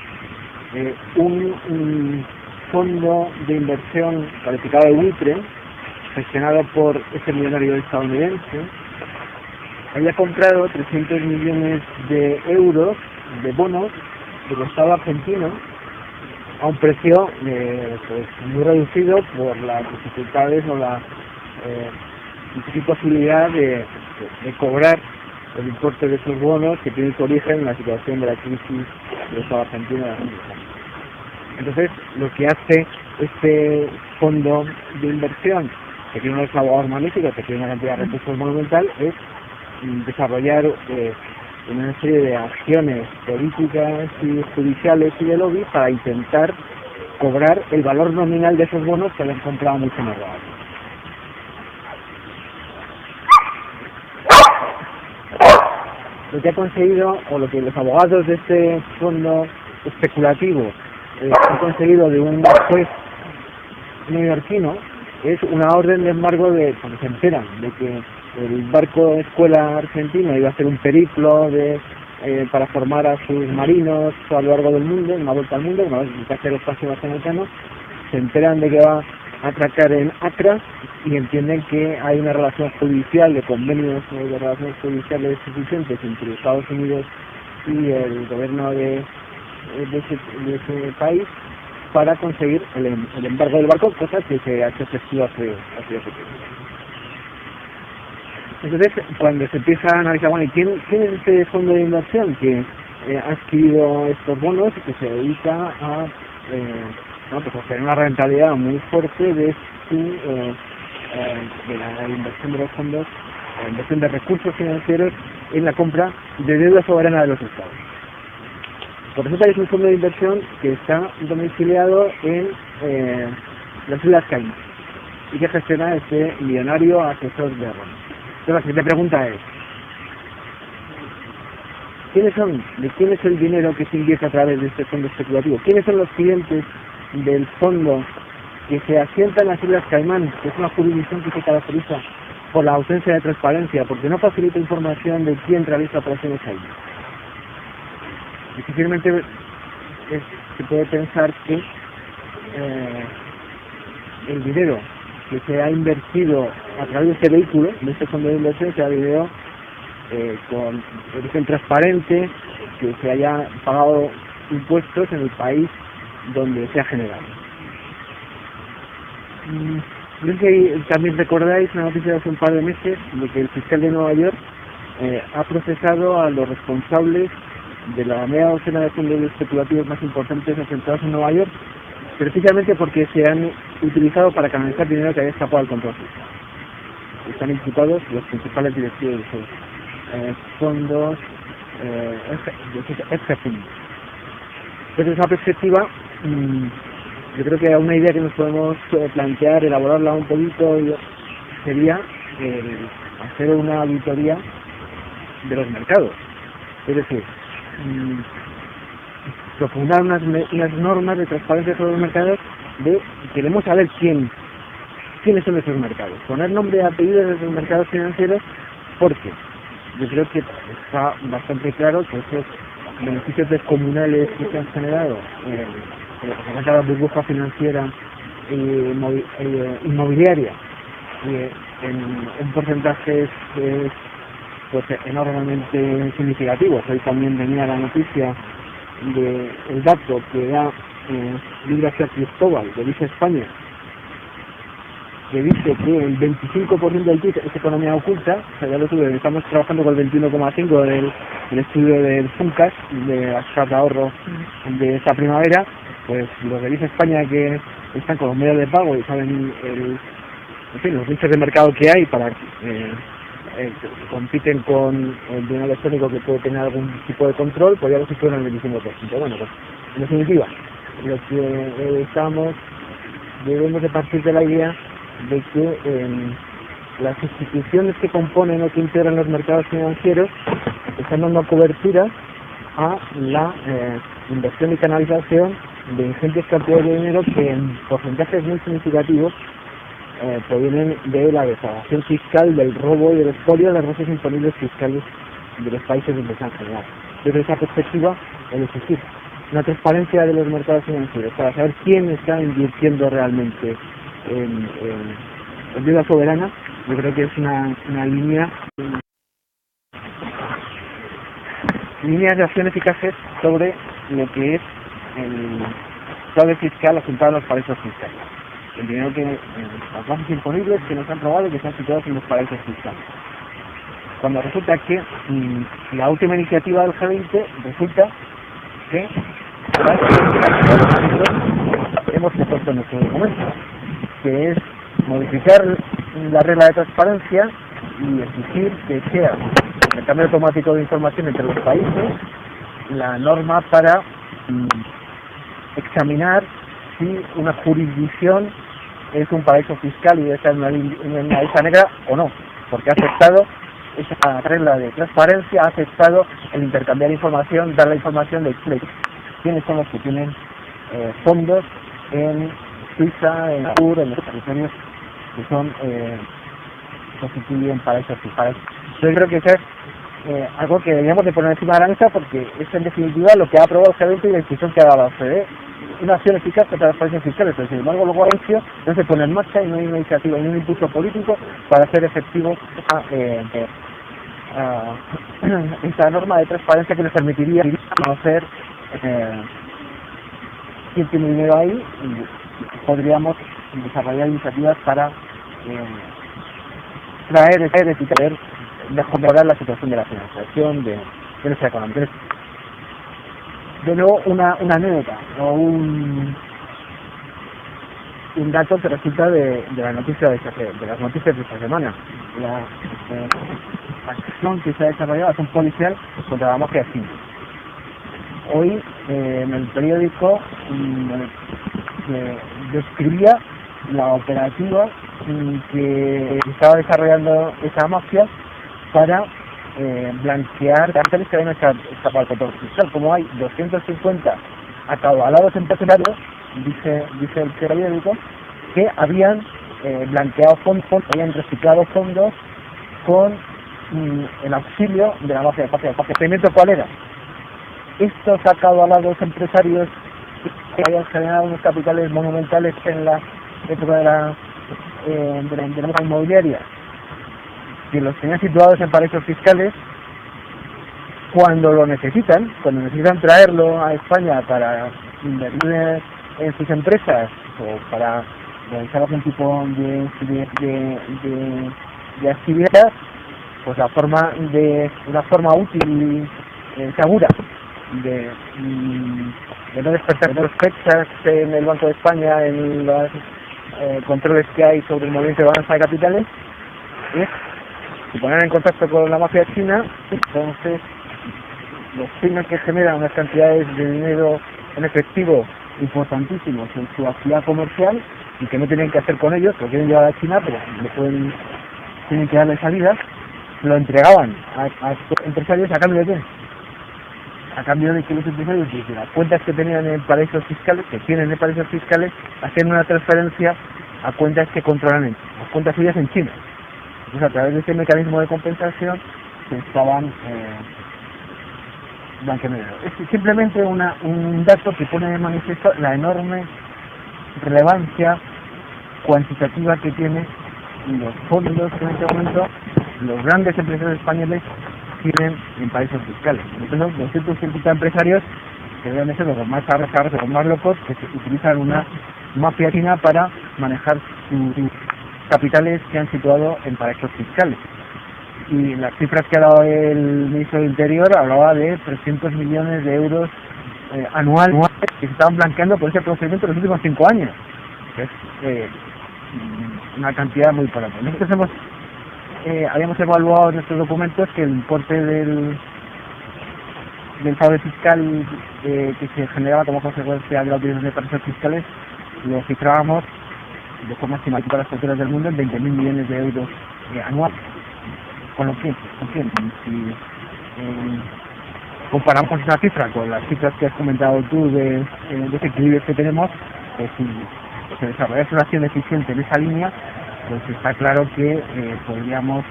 un fondo de inversión calificado de buitre, gestionado por ese millonario estadounidense, había comprado 300 millones de euros de bonos del Estado argentino a un precio pues muy reducido por las dificultades o la imposibilidad de cobrar el importe de esos bonos que tiene su origen en la situación de la crisis del Estado argentino. Entonces, lo que hace este fondo de inversión, que tiene unos abogados magníficos, que tiene una cantidad de recursos monumental, es desarrollar una serie de acciones políticas y judiciales y de lobby para intentar cobrar el valor nominal de esos bonos que habían comprado mucho más barato. Lo que ha conseguido, o lo que los abogados de este fondo especulativo han conseguido de un juez neoyorquino, es una orden de embargo de, cuando se enteran de que el barco escuela argentino iba a hacer un periplo para formar a sus marinos a lo largo del mundo, una vuelta al mundo, una vez que hace el espacio norteamericano, se enteran de que va a atracar en Accra y entienden que hay una relación judicial, de convenios de relaciones judiciales suficientes entre Estados Unidos y el gobierno de ese país para conseguir el embargo del barco, cosa que se ha hecho efectiva hace poco. Entonces, cuando se empieza a analizar, bueno, ¿quién es este fondo de inversión que ha adquirido estos bonos y que se dedica a tener una rentabilidad muy fuerte de la inversión de los fondos, la inversión de recursos financieros en la compra de deuda soberana de los estados? Por resulta que es un fondo de inversión que está domiciliado en las Islas Caimán y que gestiona este millonario asesor de Roma. Entonces la siguiente pregunta es: ¿quiénes son? ¿De quién es el dinero que se invierte a través de este fondo especulativo? ¿Quiénes son los clientes del fondo que se asienta en las Islas Caimán, que es una jurisdicción que se caracteriza por la ausencia de transparencia, porque no facilita información de quién realiza operaciones ahí? Difícilmente se puede pensar que el dinero que se ha invertido a través de este vehículo, de este fondo de inversión, sea dinero con origen transparente, que se haya pagado impuestos en el país donde se ha generado. No sé si también recordáis una noticia de hace un par de meses de que el fiscal de Nueva York ha procesado a los responsables de la media docena de fondos especulativos más importantes asentados en Nueva York, precisamente porque se han utilizado para canalizar dinero que había escapado al control fiscal. Están imputados los principales directivos de esos fondos, ex-fondos. Desde esa perspectiva, yo creo que una idea que nos podemos plantear, elaborarla un poquito, sería hacer una auditoría de los mercados. Es decir, propugnar unas normas de transparencia sobre los mercados. Queremos saber quiénes son esos mercados, poner nombre y apellidos de esos mercados financieros, porque yo creo que está bastante claro que esos beneficios descomunales que se han generado en lo que se llama la burbuja financiera inmobiliaria en porcentajes pues enormemente significativos. Hoy también venía la noticia del dato que da Libre García Cristóbal de Vice España, que dice que el 25% del PIB es economía oculta. O sea, ya lo tuve, estamos trabajando con el 21,5% del estudio del FUNCAS, de las cajas de ahorro de esta primavera. Pues los de Vice España, que están con los medios de pago y saben los nichos de mercado que hay para compiten con el dinero electrónico que puede tener algún tipo de control, pues ya lo sitúan en el 25%. Bueno, pues en definitiva, lo que debemos de partir de la idea de que las instituciones que componen o que integran los mercados financieros están dando cobertura a la inversión y canalización de ingentes cantidades de dinero que en porcentajes muy significativos provienen de la desgravación fiscal, del robo y del expolio de las bases imponibles fiscales de los países donde se han generado. Desde esa perspectiva, es decir, una transparencia de los mercados financieros para saber quién está invirtiendo realmente en deuda soberana, yo creo que es una líneas de acción eficaces sobre lo que es el fraude fiscal asentado en los paraísos fiscales. El dinero que las bases imponibles que nos han robado y que están situados en los paraísos fiscales. Cuando resulta que la última iniciativa del G20 resulta que hemos propuesto en este documento, que es modificar la regla de transparencia y exigir que sea el cambio automático de información entre los países la norma para examinar si una jurisdicción es un paraíso fiscal y debe estar en una lista negra o no, porque ha aceptado esa regla de transparencia, ha aceptado el intercambiar información, dar la información de quiénes son los que tienen fondos en Suiza, en Sur, en los territorios que son constituyen paraísos fiscales. Yo creo que eso es algo que deberíamos de poner encima de la mesa, porque es en definitiva lo que ha aprobado el G20 y la decisión que ha dado la OCDE, una acción eficaz contra los paraísos fiscales, pero sin embargo luego no se pone en marcha y no hay una iniciativa ni un impulso político para hacer efectivo esta norma de transparencia que les permitiría conocer quién tiene dinero ahí, y podríamos desarrollar iniciativas para traer mejorar la situación de la financiación de nuestra economía. De nuevo, una anécdota o un dato que resulta de la noticia de las noticias de esta semana. La acción que se ha desarrollado es un policial contra la mafia china. Hoy en el periódico describía la operativa que estaba desarrollando esa mafia para blanquear carteles que habían escapado al control fiscal. Como hay 250 acaudalados empresarios, dice el periódico, que habían blanqueado fondos, habían reciclado fondos con el auxilio de la mafia. ¿El procedimiento cuál era? Estos acaudalados empresarios que habían generado unos capitales monumentales en la época de la inmobiliaria, que los tenían situados en paraísos fiscales, cuando necesitan traerlo a España para invertir en sus empresas o para realizar algún tipo de actividad, pues una forma útil y segura de no despertar sospechas en el Banco de España, en los controles que hay sobre el movimiento de balanza de capitales, es se poner en contacto con la mafia china. Entonces los chinos, que generan unas cantidades de dinero en efectivo importantísimos en su actividad comercial y que no tienen que hacer con ellos, lo quieren llevar a China, pero tienen que darle salida, lo entregaban a estos empresarios a cambio de qué? A cambio de que los empresarios, desde las cuentas que tenían en paraísos fiscales, hacían una transferencia a cuentas que controlan las cuentas suyas en China. Entonces, a través de ese mecanismo de compensación se estaban blanqueando. Es simplemente un dato que pone de manifiesto la enorme relevancia cuantitativa que tienen los fondos que en este momento los grandes empresarios españoles tienen en paraísos fiscales. Entonces, 250 empresarios que deben ser los más arrasados, los más locos, que utilizan una mafia china para manejar sus capitales que han situado en paraísos fiscales. Y las cifras que ha dado el ministro del Interior hablaba de 300 millones de euros anuales que se estaban blanqueando por ese procedimiento en los últimos 5 años. Es una cantidad muy importante. Nosotros habíamos evaluado en nuestros documentos que el importe del fraude fiscal que se generaba como consecuencia de la utilización de paraísos fiscales lo cifrábamos de forma estimativa para las fronteras del mundo en 20.000 millones de euros anuales. Con lo que, si comparamos esa cifra con las cifras que has comentado tú de desequilibrios que tenemos, si se desarrollase una acción eficiente en esa línea, pues está claro que podríamos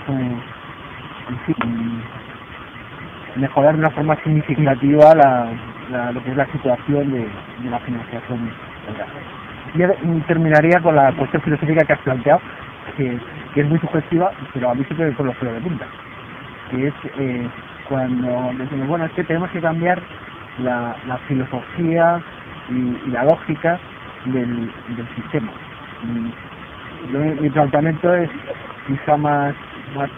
mejorar de una forma significativa lo que es la situación de la financiación legal. Y terminaría con la cuestión filosófica que has planteado, que es muy sugestiva, pero a mí siempre con los pelos de punta, que es cuando decimos, bueno, es que tenemos que cambiar la filosofía y la lógica del sistema. Mi planteamiento es quizá más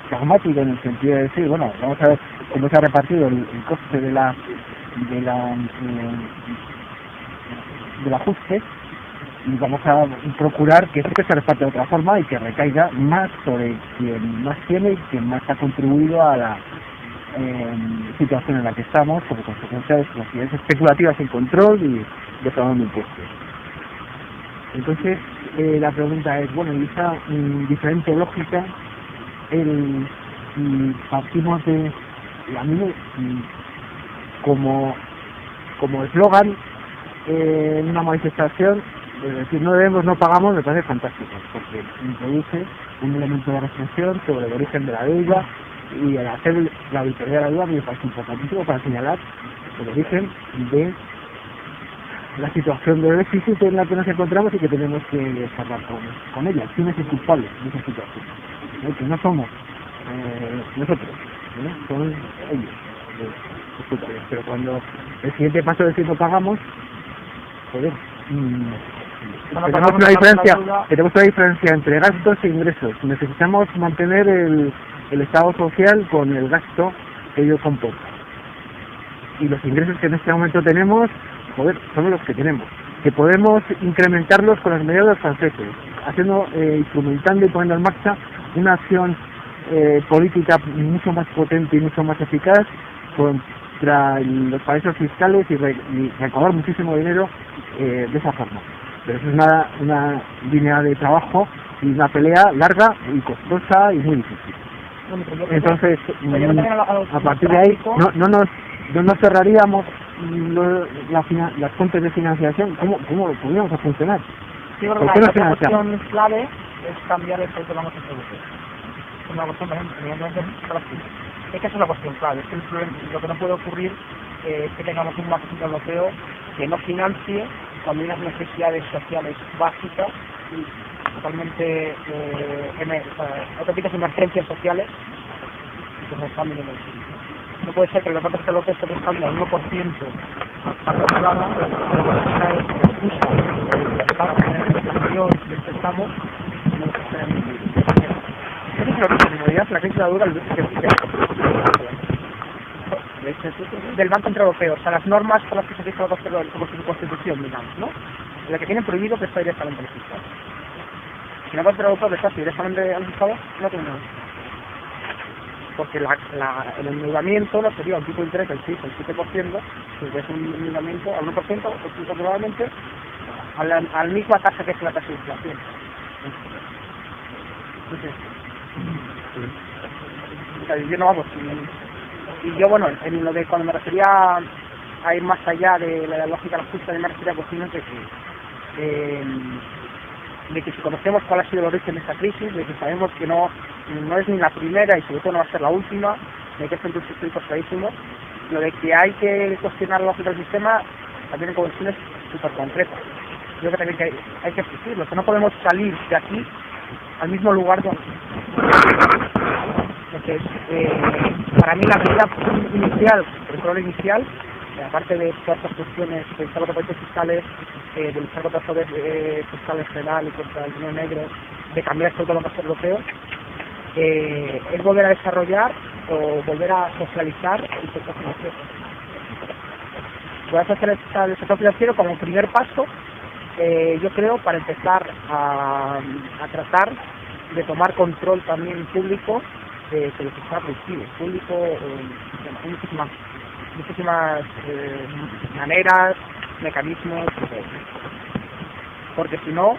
pragmático, en el sentido de decir, bueno, vamos a ver cómo se ha repartido el coste del ajuste, y vamos a procurar que se reparte de otra forma y que recaiga más sobre quien más tiene y quien más ha contribuido a la situación en la que estamos como consecuencia de las actividades especulativas sin control y de fraude de impuestos. Entonces, la pregunta es, bueno, y esa diferente lógica, partimos de, a mí, como eslogan, en una manifestación, es decir, no debemos, no pagamos, me parece fantástico, porque introduce un elemento de reflexión sobre el origen de la deuda, y al hacer la auditoría de la deuda me parece importantísimo para señalar el origen de la situación de déficit en la que nos encontramos y que tenemos que cerrar con ella. ¿Quién es el culpable de esa situación? Que no somos nosotros, ¿no? Son ellos los culpables. Pero cuando el siguiente paso es que no pagamos, joder, tenemos una diferencia entre gastos e ingresos. Necesitamos mantener el estado social con el gasto que ello comporta. Y los ingresos que en este momento tenemos, joder, son los que tenemos. Que podemos incrementarlos con las medidas de los franceses, instrumentando y poniendo en marcha una acción política mucho más potente y mucho más eficaz contra los paraísos fiscales y recaudar muchísimo dinero de esa forma. Pero eso es una línea de trabajo y una pelea larga y costosa y muy difícil. Entonces, a partir de ahí, no nos cerraríamos las fuentes de financiación. ¿Cómo podríamos funcionar? Sí, ¿por qué no financiamos? La cuestión clave es cambiar el proyecto de la introducción. Es una cuestión, evidentemente, práctica. Es que es una cuestión clave. Es que lo que no puede ocurrir es que tengamos un Banco Central Europeo que no financie cuando hay unas necesidades sociales básicas y totalmente auténticas emergencias sociales que se están viendo. No puede ser que el Banco Central Europeo esté buscando al 1% a la programa, pero que esa es la excusa para tener la inflación del préstamo no se espera en el ese es el origen, en realidad, la crisis de la deuda del Banco Central Europeo, o sea, las normas por las que se rige su constitución, digamos, ¿no? En la que tienen prohibido que está directamente al Estado. Si el Banco Central Europeo está directamente al Estado, no tiene nada. Porque el endeudamiento no sería un tipo de interés del 6 o el 7%, si es un endeudamiento al 1%, o probablemente a la misma tasa que es la tasa de inflación. Y yo, bueno, en lo de cuando me refería a ir más allá de la lógica de la justa, me refería a cuestiones de que si conocemos cuál ha sido el origen de esta crisis, de que sabemos que no es ni la primera y sobre todo no va a ser la última, de que es un históricos clarísimos, lo de que hay que cuestionar la lógica del sistema también en cuestiones súper concretas. Creo que también hay que exigirlo, que no podemos salir de aquí al mismo lugar donde... Entonces, para mí la medida inicial, el problema inicial, aparte de todas estas cuestiones de luchar contra países fiscales, de luchar contra el fraude fiscal en general y contra el dinero negro, de cambiar todo lo más europeo, es volver a desarrollar o volver a socializar el sector financiero. Voy a socializar el sector financiero como primer paso, yo creo, para empezar a tratar de tomar control también público de lo que está productivo. Público, hay muchísimas maneras, mecanismos, porque si no,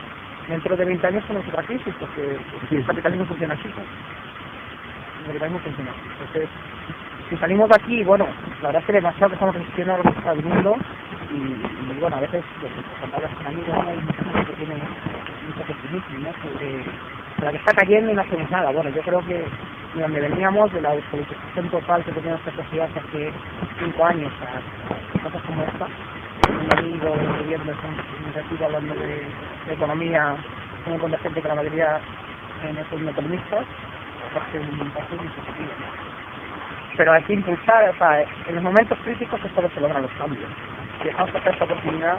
dentro de 20 años tenemos otra crisis, porque el capitalismo funciona así. El capitalismo funciona así. Entonces, si salimos de aquí, bueno, la verdad es que demasiado que estamos resistiendo a lo que está el mundo, y bueno, a veces con palabras con amigos hay mucha gente que tiene mucho pesimismo, ¿no? Sobre la que está cayendo y no hacemos nada. Bueno, yo creo que de donde veníamos, de la despolitización total que tenía nuestra sociedad hace 5 años, a cosas como esta, un amigo del gobierno un hablando de economía, un montón de gente que la mayoría no son economistas, parece un muy positivo. Pero hay que impulsar, o sea, en los momentos críticos es cuando se logran los cambios. Si dejamos pasar esta oportunidad,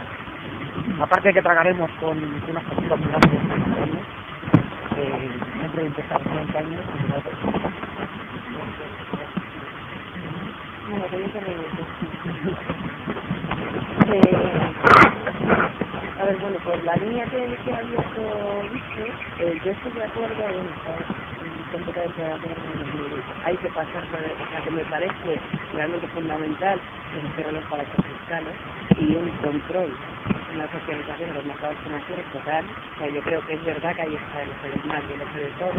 aparte de que tragaremos con unas posturas muy grandes, dentro de empezar 30 años, bueno, que yo a ver, bueno, pues la línea que ha abierto Luis, yo estoy de acuerdo con toda esa hay que pasar por la que me parece realmente fundamental, el los paraísos fiscales y un control una socialización de los mercados financieros total. O sea, yo creo que es verdad que ahí está el eje del mal y el eje del todo.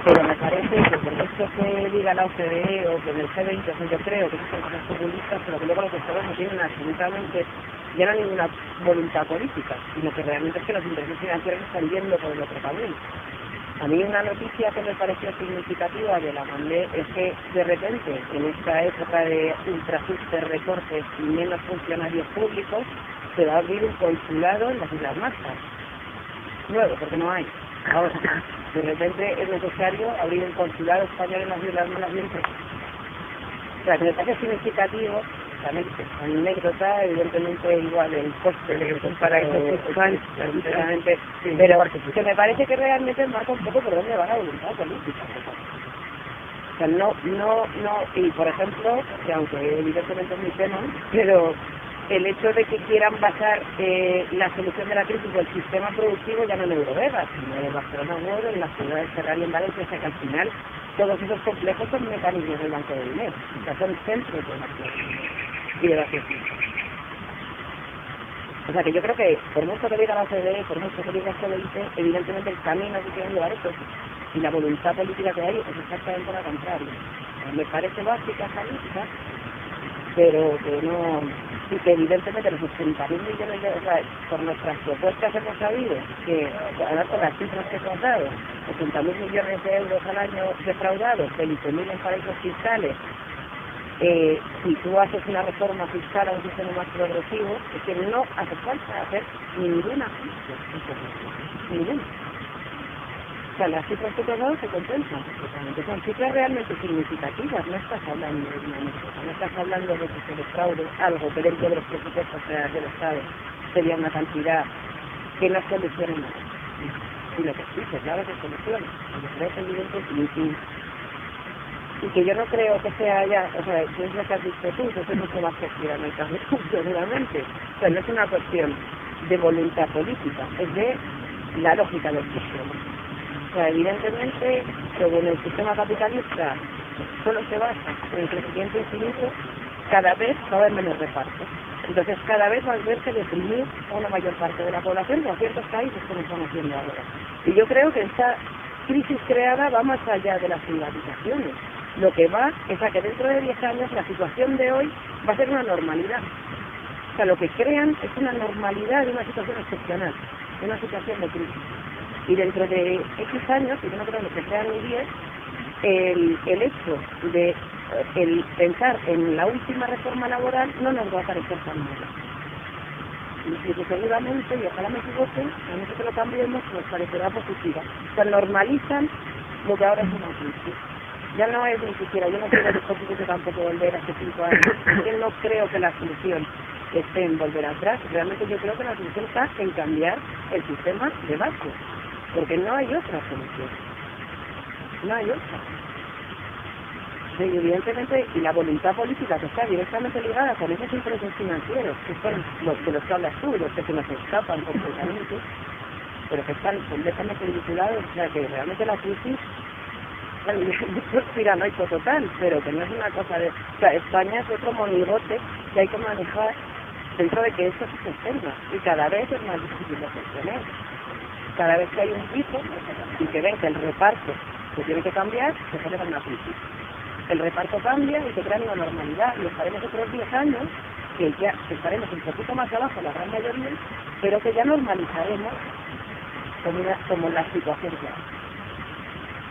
Pero me parece que por esto que diga la OCDE o que en el G20, o sea, yo creo que son cosas populistas, pero que luego los estados no tienen absolutamente, ya no ninguna voluntad política, sino que realmente es que los intereses financieros están yendo por el otro camino. A mí una noticia que me pareció significativa de la mandé es que de repente, en esta época de ultrajustes, recortes y menos funcionarios públicos, se va a abrir un consulado en las Islas Marshall. Nuevo, porque no hay. Ahora, de repente es necesario abrir un consulado español en las Islas Marshall. O sea, que me parece significativo, también anécdota, evidentemente igual el coste de un paraíso fiscal, pero que me parece que realmente marca un poco por dónde va la voluntad política. O sea, no, y por ejemplo, que aunque evidentemente es mi tema, pero el hecho de que quieran basar la solución de la crisis del sistema productivo ya no en Eurovegas, sino en Barcelona World, en las ciudades Ferrari en Valencia, o sea que al final todos esos complejos son mecanismos del Banco de Dinero, o sea, son centros de la y de la gestión. O sea que yo creo que por mucho que diga la OCDE, por mucho que diga el G20, evidentemente el camino que quieren llevar es eso, y la voluntad política que hay es exactamente la contraria. Me parece básica esa lista, pero que no, y que evidentemente los 80.000 millones de, o sea, por nuestras propuestas hemos sabido que, además con las cifras que hemos dado, 80.000 millones de euros al año defraudados, 20.000 en paraísos fiscales. Si tú haces una reforma fiscal a un sistema más progresivo, es que no hace falta hacer ninguna ninguna. O sea, las cifras que te has dado se compensan, porque son cifras realmente significativas, no estás hablando de una anécdota, no estás hablando de que se defraude algo que dentro de los presupuestos generales del Estado sería una cantidad que no solucione nada, sino que sí, que claro que soluciona, porque es evidente y que yo no creo que sea ya, o sea, si es lo que has dicho tú, que es mucho más gestión en el caso de seguramente. O sea, no es una cuestión de voluntad política, es de la lógica del sistema. O sea, evidentemente, según el sistema capitalista solo se basa en el crecimiento infinito, cada vez va a haber menos reparto. Entonces, cada vez va a verse deprimir a una mayor parte de la población con ciertos países como están haciendo ahora. Y yo creo que esta crisis creada va más allá de las privatizaciones. Lo que va es a que dentro de 10 años la situación de hoy va a ser una normalidad. O sea, lo que crean es una normalidad de una situación excepcional, de una situación de crisis. Y dentro de X años, y yo no creo que sean ni 10, el hecho de el pensar en la última reforma laboral no nos va a parecer tan malo. Y que seguramente, y ojalá me equivoque, a no ser que lo cambiemos, nos parecerá positiva. O sea, normalizan lo que ahora es una crisis. Ya no es ni siquiera, yo no quiero que tampoco volver hace 5 años. Yo no creo que la solución esté en volver atrás. Realmente yo creo que la solución está en cambiar el sistema de base. Porque no hay otra solución. No hay otra. Sí, evidentemente, y la voluntad política que está directamente ligada con esos intereses financieros, que son los de los que hablas tú, los que se nos escapan completamente, pero que están completamente vinculados, o sea que realmente la crisis es piranoico total, pero que no es una cosa de... O sea, España es otro monigote que hay que manejar dentro de que esto se sostenga, y cada vez es más difícil de sostener. Cada vez que hay un piso y que ven que el reparto se tiene que cambiar, se genera una crisis. El reparto cambia y se crea una normalidad, y estaremos otros 10 años que ya estaremos un poquito más abajo, la gran mayoría, pero que ya normalizaremos como la situación que hay.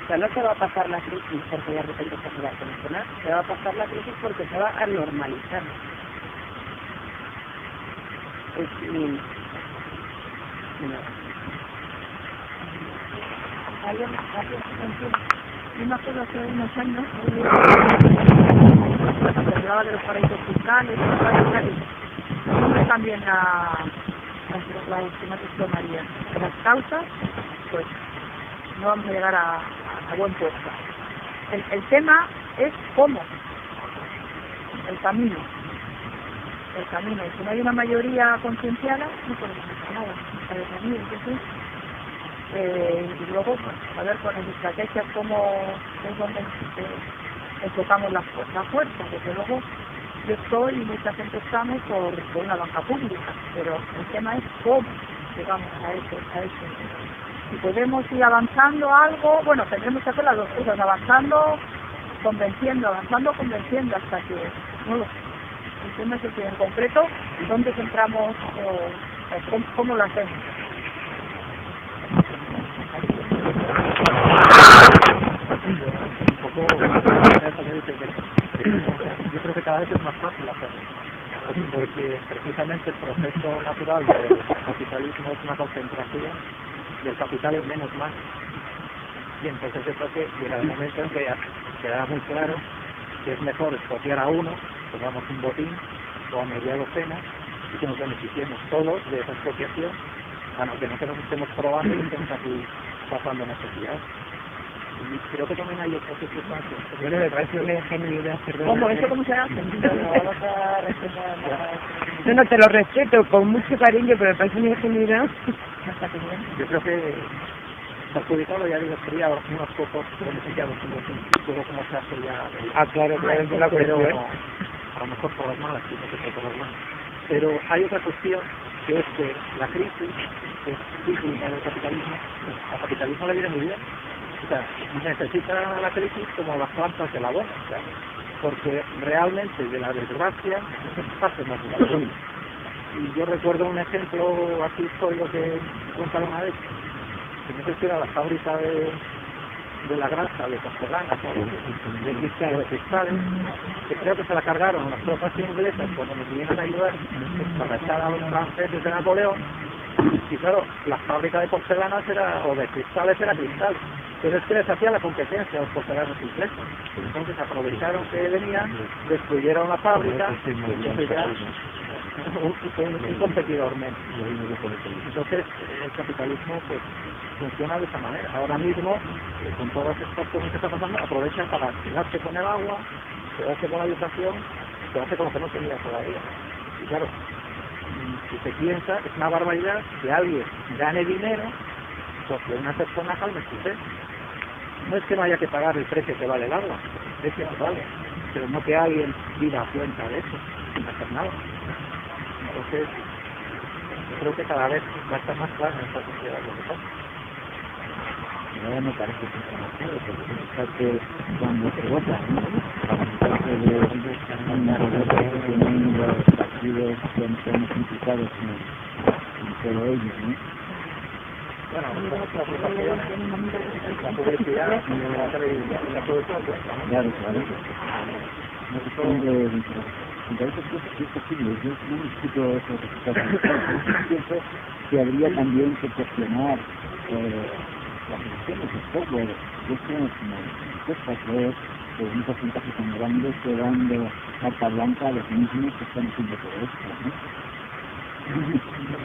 O sea, no se va a pasar la crisis porque de repente se va a solucionar, se va a pasar la crisis porque se va a normalizar. Yo me acuerdo hace unos años, se hablaba de los paraísos fiscales, también la esquemática María. Las causas, pues no vamos a llegar a buen puesto. El tema es cómo, el camino. Y si no hay una mayoría concienciada, no podemos hacer nada. Entonces, y luego, pues, a ver con las estrategias cómo es donde enfocamos la fuerza, porque luego yo estoy y mucha gente estamos por una banca pública, pero el tema es cómo llegamos a eso. Si podemos ir avanzando algo, bueno, tendremos que hacer las dos cosas, avanzando, convenciendo, hasta que, no lo sé. El tema es que en concreto, ¿dónde centramos, cómo lo hacemos? Un poco, yo creo que cada vez es más fácil hacerlo, porque precisamente el proceso natural del capitalismo es una concentración y el capital es menos más. Y entonces yo creo que llega el momento en que ya queda muy claro que es mejor expropiar a uno, pongamos un botín o a media docena, y que nos beneficiemos todos de esa expropiación, a no que nos estemos probando y estemos aquí pasando necesidad. Y creo que también hay otras circunstancias. Yo le parece una ingenuidad, perdón. ¿Cómo? ¿Eso cómo se hace? No, te lo respeto con mucho cariño, pero me parece una ingenuidad. Yo creo que perjudicado, ya digo, sería unos pocos beneficiados, como se hace ya. Claro, es la pero cuestión. a lo mejor por las malas, no sé por las malas. Pero hay otra cuestión, que es que la crisis es cíclica en el capitalismo. Al capitalismo le viene muy bien. O sea, necesita la crisis como las plantas de la boda, o sea, porque realmente de la desgracia es parte más de la vida. Y yo recuerdo un ejemplo así histórico que contaron una vez, que no sé si era la fábrica de la granja de porcelanas o de cristales, que creo que se la cargaron las tropas inglesas cuando nos vinieron a ayudar para echar a los franceses de Napoleón. Y claro, la fábrica de porcelanas o de cristales era cristal, pero es que les hacía la competencia a los porcelanos ingleses. Entonces aprovecharon que venían, destruyeron la fábrica, entonces ya un competidor menos. Entonces el capitalismo pues funciona de esa manera. Ahora mismo, con todas estas cosas que están pasando, aprovechan para quedarse con el agua, quedarse con la educación, quedarse con lo que no tenía todavía. Y claro, si se piensa, es una barbaridad que alguien gane dinero porque una persona calme su sed. No es que no haya que pagar el precio que vale el agua, el precio que vale, pero no que alguien viva a cuenta de eso, sin hacer nada. Entonces, yo creo que cada vez va a estar más claro en esta sociedad lo que pasa. Ahora me parece que es demasiado, porque cuando se vota, los partidos que estamos implicados en todo ello, ¿no? Bueno, la publicidad, la televisión, la producción, Claro. No se puede entonces sí es posible, yo no discuto eso que pienso que habría también que cuestionar las elecciones de software, cuestiones como encuestas, un porcentaje tan grande que dan de carta blanca a los mismos que están haciendo todo esto, ¿no?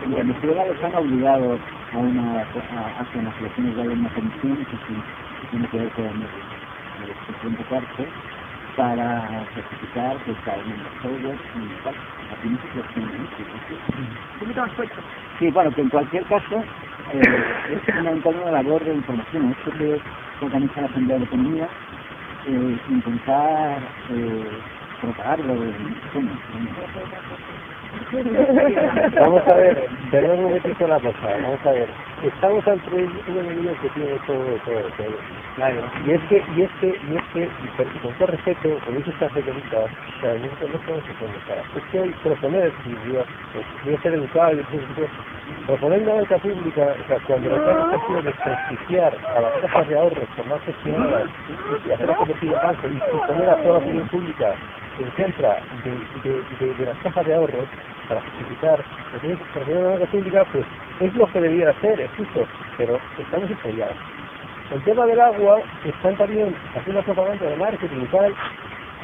En Venezuela les han obligado a que en las elecciones de una comisión que tiene que ver con la expresión de parte para certificar que está en los software y tal. Aquí no se cuestiona esto. Sí, bueno, que en cualquier caso es fundamental una labor de información. Esto que organiza la Asamblea de Economía, intentar propagarlo de Vamos a ver, perdón un momentito la cosa, vamos a ver. Estamos ante un enemigo que tiene todo. Claro. Y es que, con todo respeto, con muchos católicos, o sea, no podemos comunicar. Es que hoy proponer, voy a ser educado, proponer una banca pública, o sea, cuando lo que han hecho es desprestigiar a las cajas de ahorros por más gestionadas y hacer convertir en banco y poner a toda la opinión pública en contra de las cajas de ahorros para justificar la banca pública, pues es lo que debiera hacer, es justo, pero estamos estrellados. El tema del agua, están también haciendo propaganda de marketing y tal,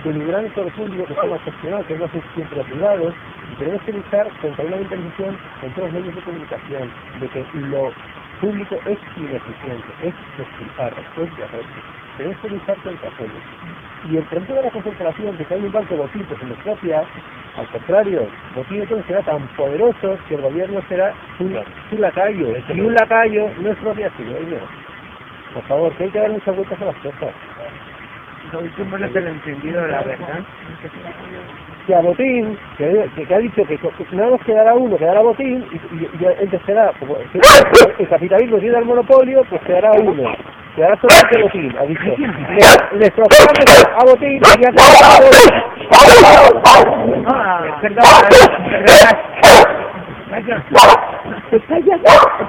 denigrando el público que está más gestionado, que no es siempre privados, y tenemos que luchar contra una intervención en todos los medios de comunicación, de que lo público es ineficiente, es despilfarro, es derroche. Tenemos que luchar contra ellos. Y el problema de la concentración, de que hay un banco de botín que se nos propia, al contrario, Botín entonces será tan poderoso que el gobierno será un lacayo, y un lacayo no es propia sino ellos. Por favor, que hay que dar muchas vueltas a las cosas. Lo último no te lo he entendido, la verdad. Que a Botín, que ha dicho que nada más quedará uno, quedará Botín, y entonces quedará, como el capitalismo tiene el monopolio, pues quedará uno. Quedará solamente Botín, ha dicho. Les procuramos a Botín y ya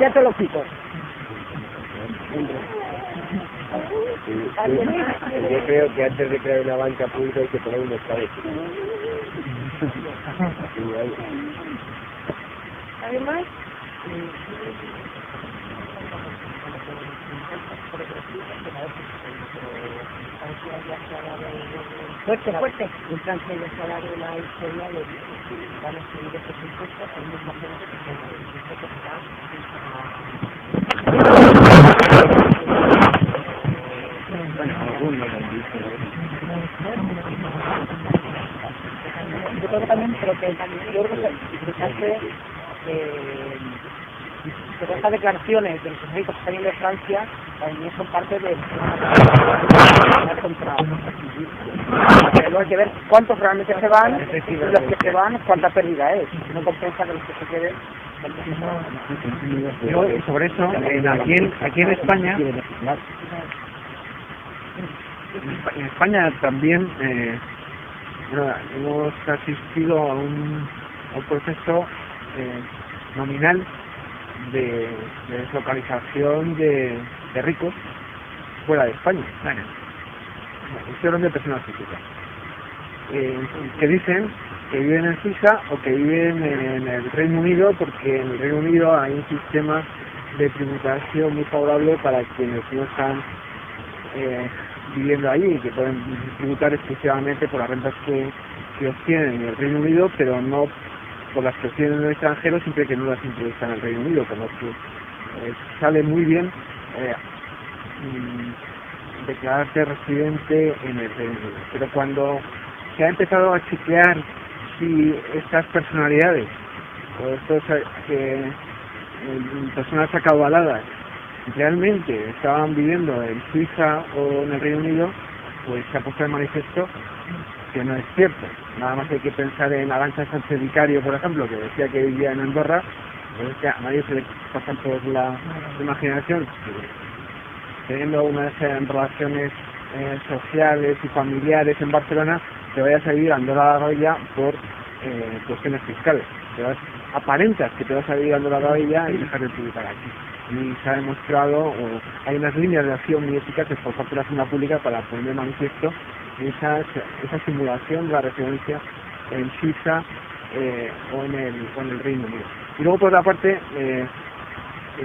Ya te lo quito. Yo creo que antes de crear una banca pública hay que poner un estado. Además, fuerte. En Francia ya se ha dado la historia de que van a subir estos impuestos al mismo tiempo que el impuesto yo creo que también, pero que yo creo que hace pero estas declaraciones de los ejércitos que salen de Francia también son parte de pero hay que ver cuántos realmente se van y los que se van cuánta pérdida es, no compensa que los que se queden. Yo, sobre eso, aquí en España, también hemos asistido a un proceso nominal de deslocalización de ricos fuera de España. Estoy hablando de personas físicas que dicen que viven en Suiza o que viven en el Reino Unido, porque en el Reino Unido hay un sistema de tributación muy favorable para quienes no están viviendo allí, que pueden tributar exclusivamente por las rentas que obtienen en el Reino Unido, pero no por las que obtienen en el extranjero, siempre que no las introduzcan en el Reino Unido, con lo que sale muy bien declararse residente en el Reino Unido. Pero cuando se ha empezado a chequear si estas personalidades o estos personas acaudaladas realmente estaban viviendo en Suiza o en el Reino Unido, pues se ha puesto de manifiesto que no es cierto. Nada más hay que pensar en Arantxa Sánchez Vicario, por ejemplo, que decía que vivía en Andorra, pues es que a nadie se le pasa por la imaginación que teniendo unas relaciones sociales y familiares en Barcelona, te vayas a vivir a Andorra la Vella por cuestiones fiscales. Aparentas que te vas a vivir a Andorra la Vella y dejar de tributar aquí. Y se ha demostrado, hay unas líneas de acción muy eficaces por parte de la Hacienda Pública para poner de manifiesto esa simulación de la residencia en Suiza o en el Reino Unido. Y luego, por otra parte, en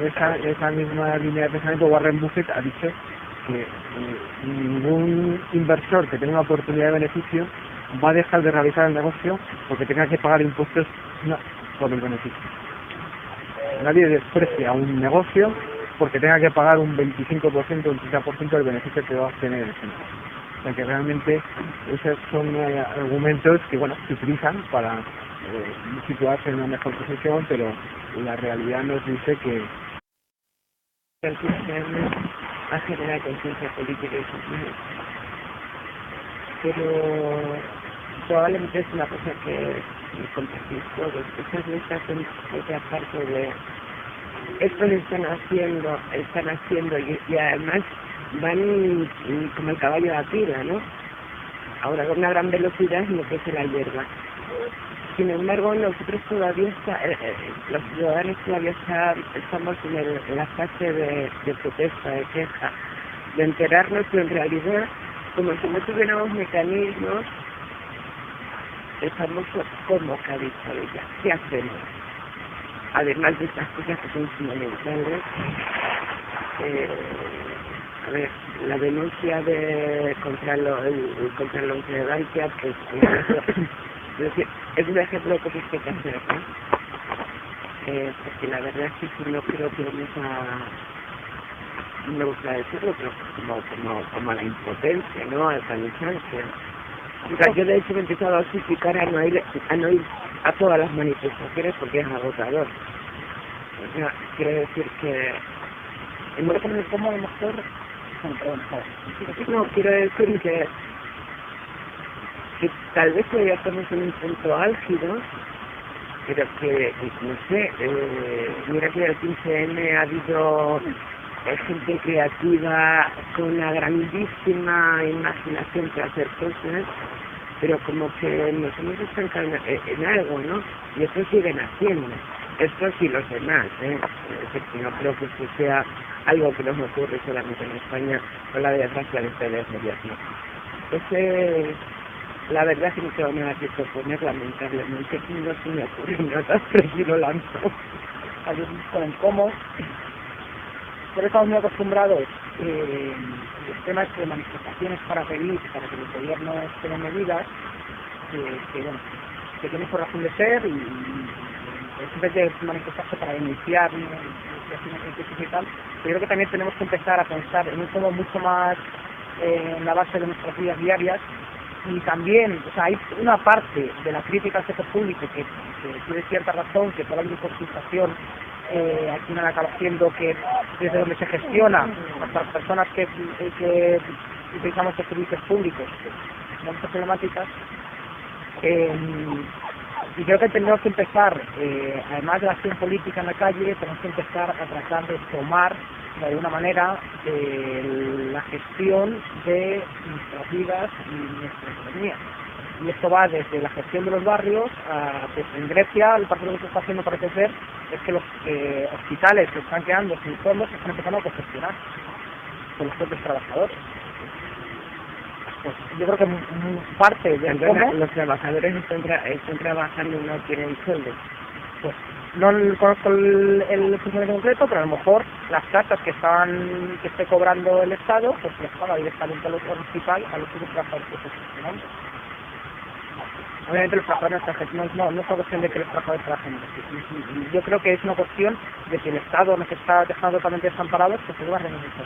esa misma línea de pensamiento, Warren Buffett ha dicho que ningún inversor que tenga una oportunidad de beneficio va a dejar de realizar el negocio porque tenga que pagar impuestos por el beneficio. Nadie desprecia un negocio porque tenga que pagar un 25% o un 30% del beneficio que va a obtener el negocio. O sea que realmente esos son argumentos que se utilizan para situarse en una mejor posición, pero la realidad nos dice que a generar conciencia política y social, pero probablemente es una cosa que compartís todos. Esas listas son otra parte de esto lo están haciendo y además van como el caballo de la tira, ¿no? Ahora con una gran velocidad es lo que es la hierba. Sin embargo, nosotros todavía los ciudadanos todavía estamos en la fase de protesta, de queja, de enterarnos que en realidad, como si no tuviéramos mecanismos, estamos como que ha dicho ella. ¿Qué hacemos? Además de estas cosas que son fundamentales, la denuncia contra los de Bankia, pues es un ejemplo de cosas que hay que hacer, ¿no? Porque la verdad es que no creo que no me gusta decirlo, pero como la impotencia, ¿no? Al cansancio. O sea, yo de hecho me he empezado a justificar a no ir a todas las manifestaciones porque es agotador. O sea, quiero decir que como a lo mejor Bueno, perdón, No, quiero decir que tal vez todavía estamos en un punto álgido, pero que, no sé, mira que el 15M ha habido gente creativa con una grandísima imaginación para hacer cosas, pero como que nos hemos estancado en algo, ¿no? Y eso siguen haciendo. Esto sí los demás, no creo que esto sea algo que nos ocurre solamente en España con la desgracia de ustedes gobierno. Entonces, la verdad es que no tengo nada que proponer, lamentablemente, no se me ocurre nada, pero si lo lanzo. Con el cómo, pero estamos muy acostumbrados los temas de manifestaciones para pedir, para que los gobiernos tomen medidas, que bueno, que tienen su razón de ser y en vez de manifestarse para iniciar negociaciones y tal, pero yo creo que también tenemos que empezar a pensar en un modo mucho más en la base de nuestras vidas diarias. Y también, o sea, hay una parte de la crítica al sector público que tiene cierta razón, que toda la consultación al final acaba siendo que desde donde se gestiona hasta las personas que utilizamos estos servicios públicos, son muchas problemáticas. Y creo que tenemos que empezar, además de la acción política en la calle, tenemos que empezar a tratar de tomar de alguna manera la gestión de nuestras vidas y nuestra economía. Y esto va desde la gestión de los barrios, pues en Grecia el partido que se está haciendo parece ser es que los hospitales que están quedando sin fondos se están empezando a gestionar con los propios trabajadores. Pues yo creo que parte de cómo los trabajadores están trabajando y no tienen sueldo. Pues no conozco el funcionamiento concreto, pero a lo mejor las tasas que esté cobrando el Estado, pues les paga directamente al hospital, a los propios trabajadores que se están gestionando. Obviamente los trabajadores no es una cuestión de que los trabajadores trabajen. Yo creo que es una cuestión de que el Estado nos está dejando totalmente desamparados, que se deba renegociar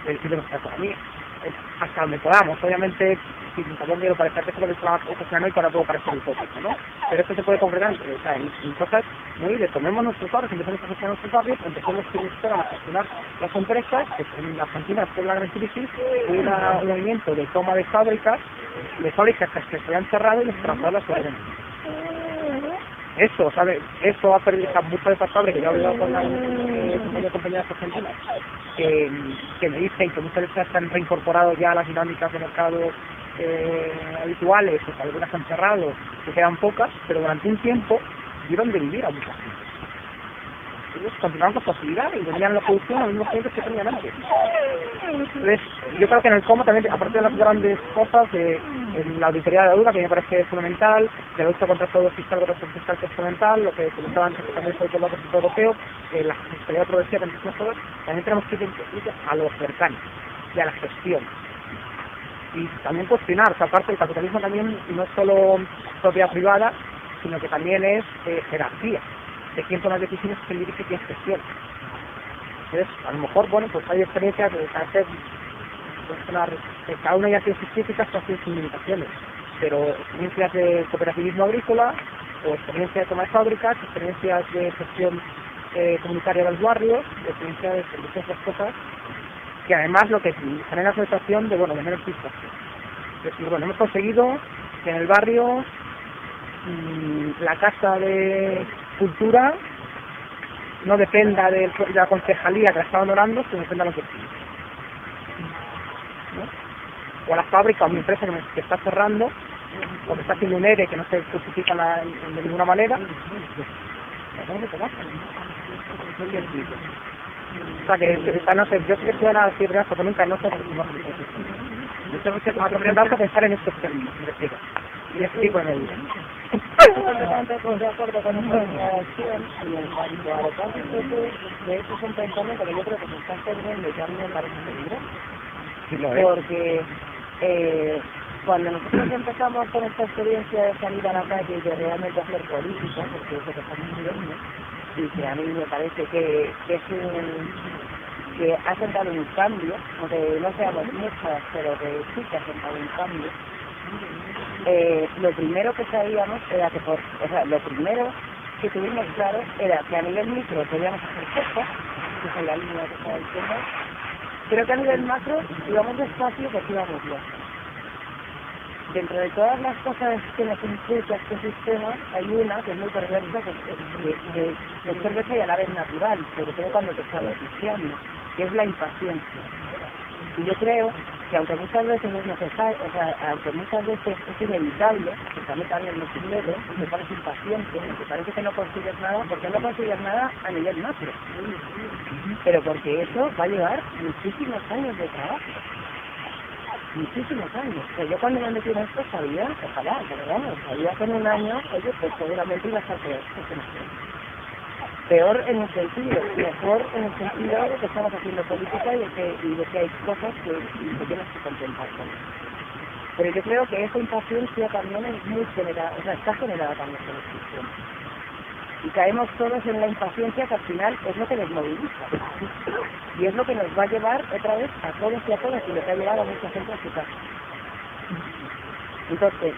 de nuestra economía. Hasta donde podamos, obviamente, si tampoco quiero parecer que se puede trabajar y para todo parecer utópico, ¿no? Pero esto se puede concretar en cosas muy de tomemos nuestros barrios, empecemos a gestionar nuestros barrios, empecemos a gestionar las empresas, que en Argentina después de la gran crisis hubo un movimiento de toma de fábricas que se habían cerrado y los trabajadores las venden. Eso, ¿sabe? Eso ha perdido mucho de pasable, que yo he hablado con las compañías argentinas que me dicen que muchas veces se han reincorporado ya las dinámicas de mercado habituales, pues algunas han cerrado, que quedan pocas, pero durante un tiempo dieron de vivir a mucha gente. Ellos continuaban con facilidad y tenían la producción a los mismos clientes que tenían antes. Entonces, yo creo que en el cómo también, aparte de las grandes cosas, en la auditoría de la deuda, que me parece fundamental, de la lucha contra el fraude fiscal, que es fundamental, lo que comentaba antes que también sobre todo el Banco Central Europeo, la fiscalidad progresiva, entre otras cosas, también tenemos que ir a lo cercano y a la gestión. Y también cuestionar, o sea, aparte el capitalismo también no es solo propiedad privada, sino que también es jerarquía de quién toma las decisiones, quién dirige, quién gestiona. Entonces, a lo mejor, bueno, pues hay experiencias de hacer, cada una ya tiene sus críticas, todas tienen sus limitaciones, pero experiencias de cooperativismo agrícola, o experiencias de toma de fábricas, experiencias de gestión comunitaria de los barrios, experiencias de esas cosas, que además lo que genera una sensación de, bueno, de menos frustración. Es decir, bueno, hemos conseguido que en el barrio la casa de cultura no dependa de la concejalía que la está honorando, sino dependa de los vecinos, ¿no? O la fábrica o una empresa que está cerrando, o que está haciendo un ERE que no se justifica de ninguna manera. O sea, que no sé, yo sé que suena así, pero nunca no sé. Yo tengo que aprender a pensar en estos términos, y este tipo de medidas. De acuerdo con esta acción y en cuanto a los cambios de hecho es un pensamiento que yo creo que se está perdiendo y que a mí me parece peligroso. Porque cuando nosotros empezamos con esta experiencia de salir a la calle y de realmente hacer política, porque es lo que estamos viviendo, y que a mí me parece que ha sentado un cambio, aunque no seamos muchas, pero que sí que ha sentado un cambio. Lo primero que sabíamos era que lo primero que tuvimos claro era que a nivel micro podíamos hacer cosas, que es la línea que está diciendo, Creo que a nivel macro, si vamos despacio, pues íbamos bien. Dentro de todas las cosas que nos implica este sistema, hay una que es muy perversa, que es perversa y a la vez natural, sobre todo cuando te está beneficiando, que es la impaciencia. Y yo creo que aunque muchas veces es necesario, o sea, aunque muchas veces es inevitable, que a mí también me sucede, me parece impaciente, me parece que no consigues nada, porque no consigues nada a nivel macro. Pero porque eso va a llevar muchísimos años de trabajo. Muchísimos años. O sea, yo cuando me metí en esto sabía, ojalá, pero vamos, sabía que en un año, oye, pues seguramente iba a estar peor. Peor en un sentido, mejor en el sentido de que estamos haciendo política y de que hay cosas que tienes que contentar con eso. Pero yo creo que esa impaciencia también es muy generada, o sea, está generada también por el sistema. Y caemos todos en la impaciencia que al final es lo que nos moviliza. Y es lo que nos va a llevar otra vez a todos y a todas y lo que ha llevado a mucha gente a su casa. Entonces,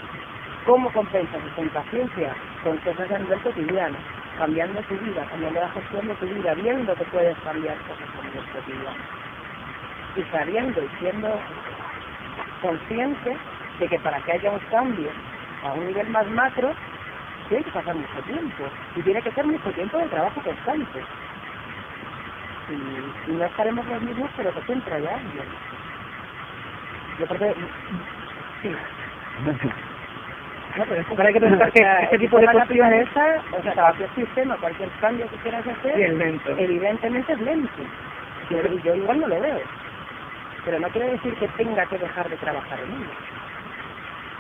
¿cómo compensas esta impaciencia? Con cosas a nivel cotidiano, cambiando tu vida, cambiando la gestión de tu vida, viendo que puedes cambiar cosas a nivel cotidiano. Y sabiendo y siendo consciente de que para que haya un cambio a un nivel más macro, tiene que pasar mucho tiempo. Y tiene que ser mucho tiempo de trabajo constante. Y no estaremos los mismos, pero que siempre hay alguien. Yo creo que... Sí. No, pero es hay que pensar que este tipo de cuestiones, o sea, cualquier sistema, cualquier cambio que quieras hacer, evidentemente es lento. Yo igual no lo veo. Pero no quiere decir que tenga que dejar de trabajar en ello.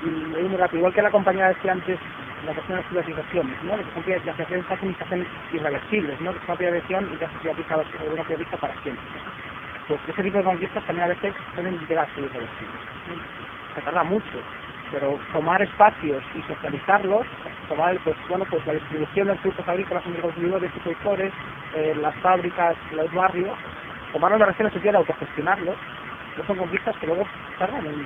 Y muy rápido, igual que la compañía decía antes, la cuestión de las privatizaciones, ¿no? Las acciones se hacen irreversibles, ¿no? Que es una privatización y ya se privatiza una privatización para siempre. Pues ese tipo de conquistas también a veces pueden llegar a ser irreversibles. Se tarda mucho, pero tomar espacios y socializarlos, tomar, pues bueno, pues la distribución de productos agrícolas entre consumidores y productores, las fábricas, los barrios, tomar las relaciones sociales, autogestionarlos, no son conquistas que luego tardan en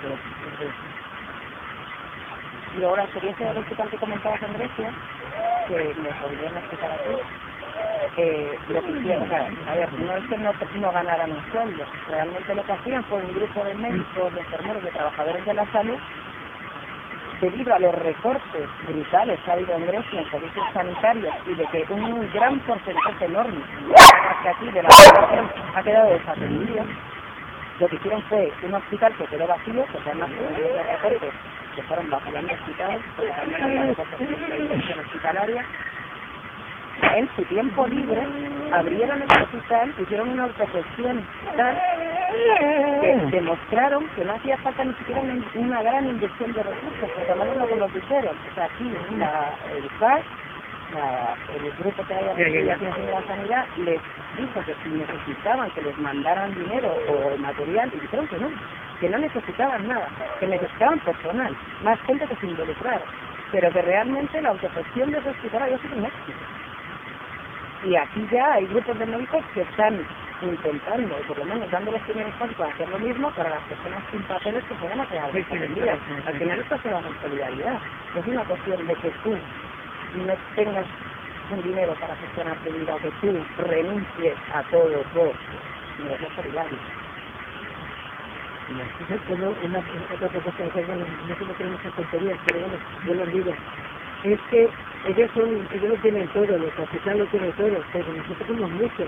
Y luego la experiencia del hospital que comentabas en Grecia, que me podrían explicar aquí, lo que hicieron, o sea, a ver, no es que no ganaran un sueldo, realmente lo que hacían fue un grupo de médicos, de enfermeros, de trabajadores de la salud, debido a los recortes brutales que ha habido en Grecia en servicios sanitarios y de que un gran porcentaje enorme que aquí de la población ha quedado desatendido, lo que hicieron fue un hospital que quedó vacío, que se llama recortes, que fueron vaciando hospitales, porque también había recortes en la inversión hospitalaria. En su tiempo libre abrieron el hospital, hicieron una autogestión tal que demostraron que no hacía falta ni siquiera una gran inyección de recursos, porque además es lo que nos dijeron. O sea, aquí el CAS, el grupo que hay de la sanidad, les dijo que si necesitaban que les mandaran dinero o material, y dijeron que no necesitaban nada, que necesitaban personal, más gente que se involucrara, pero que realmente la autogestión de ese hospital había sido un éxito. Y aquí ya hay grupos de médicos que están intentando, por lo menos dando los primeros pasos para hacer lo mismo para las personas sin papeles que puedan hacer algo. Al final esto se basa en solidaridad. No es una cuestión de que tú no tengas un dinero para gestionar tu vida o que tú renuncies a todo por no solidario. Otra propuesta que no queremos hacer tonterías, pero bueno, yo les digo, es que ellos lo tienen todo, los hospitales lo tienen todo, pero nosotros somos muchos.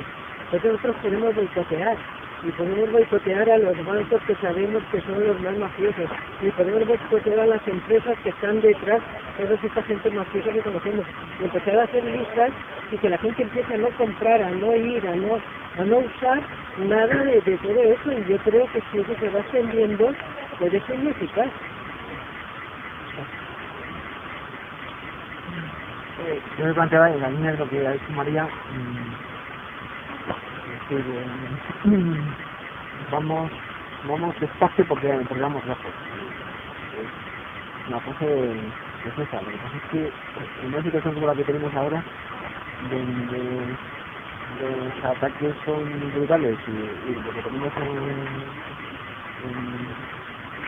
Nosotros podemos boicotear, y podemos boicotear a los bancos que sabemos que son los más mafiosos, y podemos boicotear a las empresas que están detrás de toda esta gente mafiosa que conocemos, y empezar a hacer listas y que la gente empiece a no comprar, a no ir, a no usar nada de todo eso, y yo creo que si eso se va extendiendo, puede ser muy eficaz. Yo me planteaba en la línea de lo que ha dicho María, vamos despacio porque vamos lejos. La cosa es esa. Lo que pasa es que en una situación como la que tenemos ahora, donde los ataques son brutales y lo que tenemos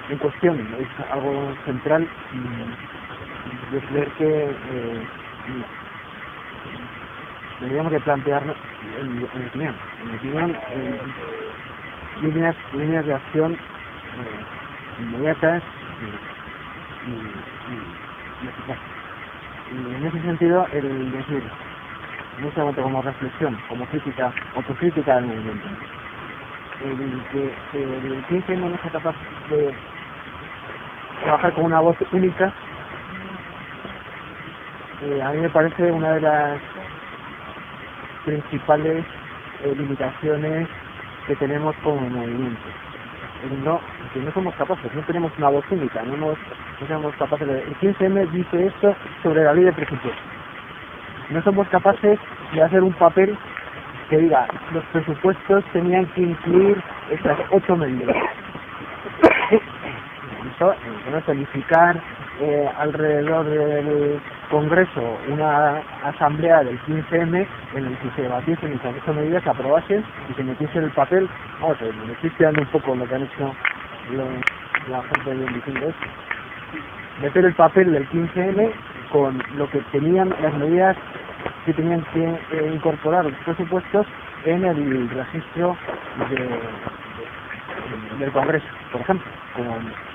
en cuestión es algo central, yo creo que deberíamos de plantearnos, en mi opinión, líneas de acción inmediatas y eficaces. Y en ese sentido, el decir, en este momento como reflexión, como crítica, autocrítica del movimiento, el que el 15 no sea capaz de trabajar con una voz única, a mí me parece una de las principales limitaciones que tenemos como movimiento. Que no somos capaces, no tenemos una voz única, no somos capaces de... El 15M dice esto sobre la ley de presupuestos. No somos capaces de hacer un papel que diga, los presupuestos tenían que incluir estas 8 medidas. Eso, solidificar alrededor del Congreso una asamblea del 15M en el que se debatiesen estas 8 medidas, se aprobasen y se metiese en el papel. Me estoy estudiando un poco lo que han hecho la gente del diciendo esto. Meter el papel del 15M con lo que tenían las medidas que tenían que incorporar los presupuestos en el registro del Congreso, por ejemplo,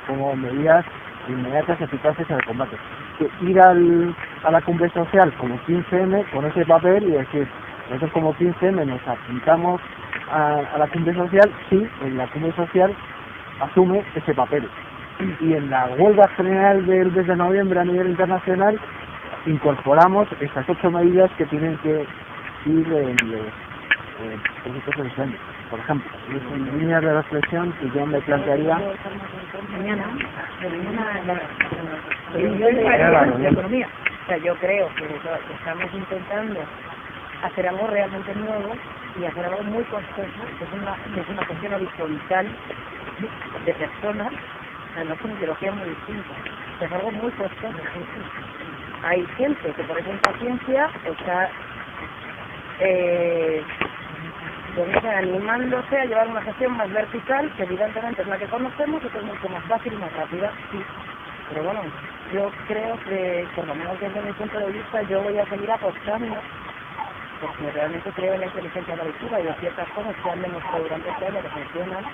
como medidas inmediatas eficaces al combate. Ir a la cumbre social como 15M con ese papel y decir, nosotros como 15M nos apuntamos a la cumbre social, sí, en la cumbre social asume ese papel. Y en la huelga general del mes de noviembre a nivel internacional incorporamos estas 8 medidas que tienen que ir en los presupuestos de por ejemplo. En líneas de reflexión que yo me plantearía mañana la economía. O sea, yo creo que estamos intentando hacer algo realmente nuevo y hacer algo muy costoso, que es una cuestión horizontal de personas, además con ideologías muy distintas. Es algo muy costoso. Hay gente que por esa impaciencia está animándose a llevar una gestión más vertical, que evidentemente es la que conocemos y que es mucho más fácil y más rápida, sí. Pero bueno, yo creo que, por lo menos desde mi punto de vista, yo voy a seguir apostando, porque realmente creo en la inteligencia colectiva y en ciertas cosas que han demostrado durante este año que funcionan,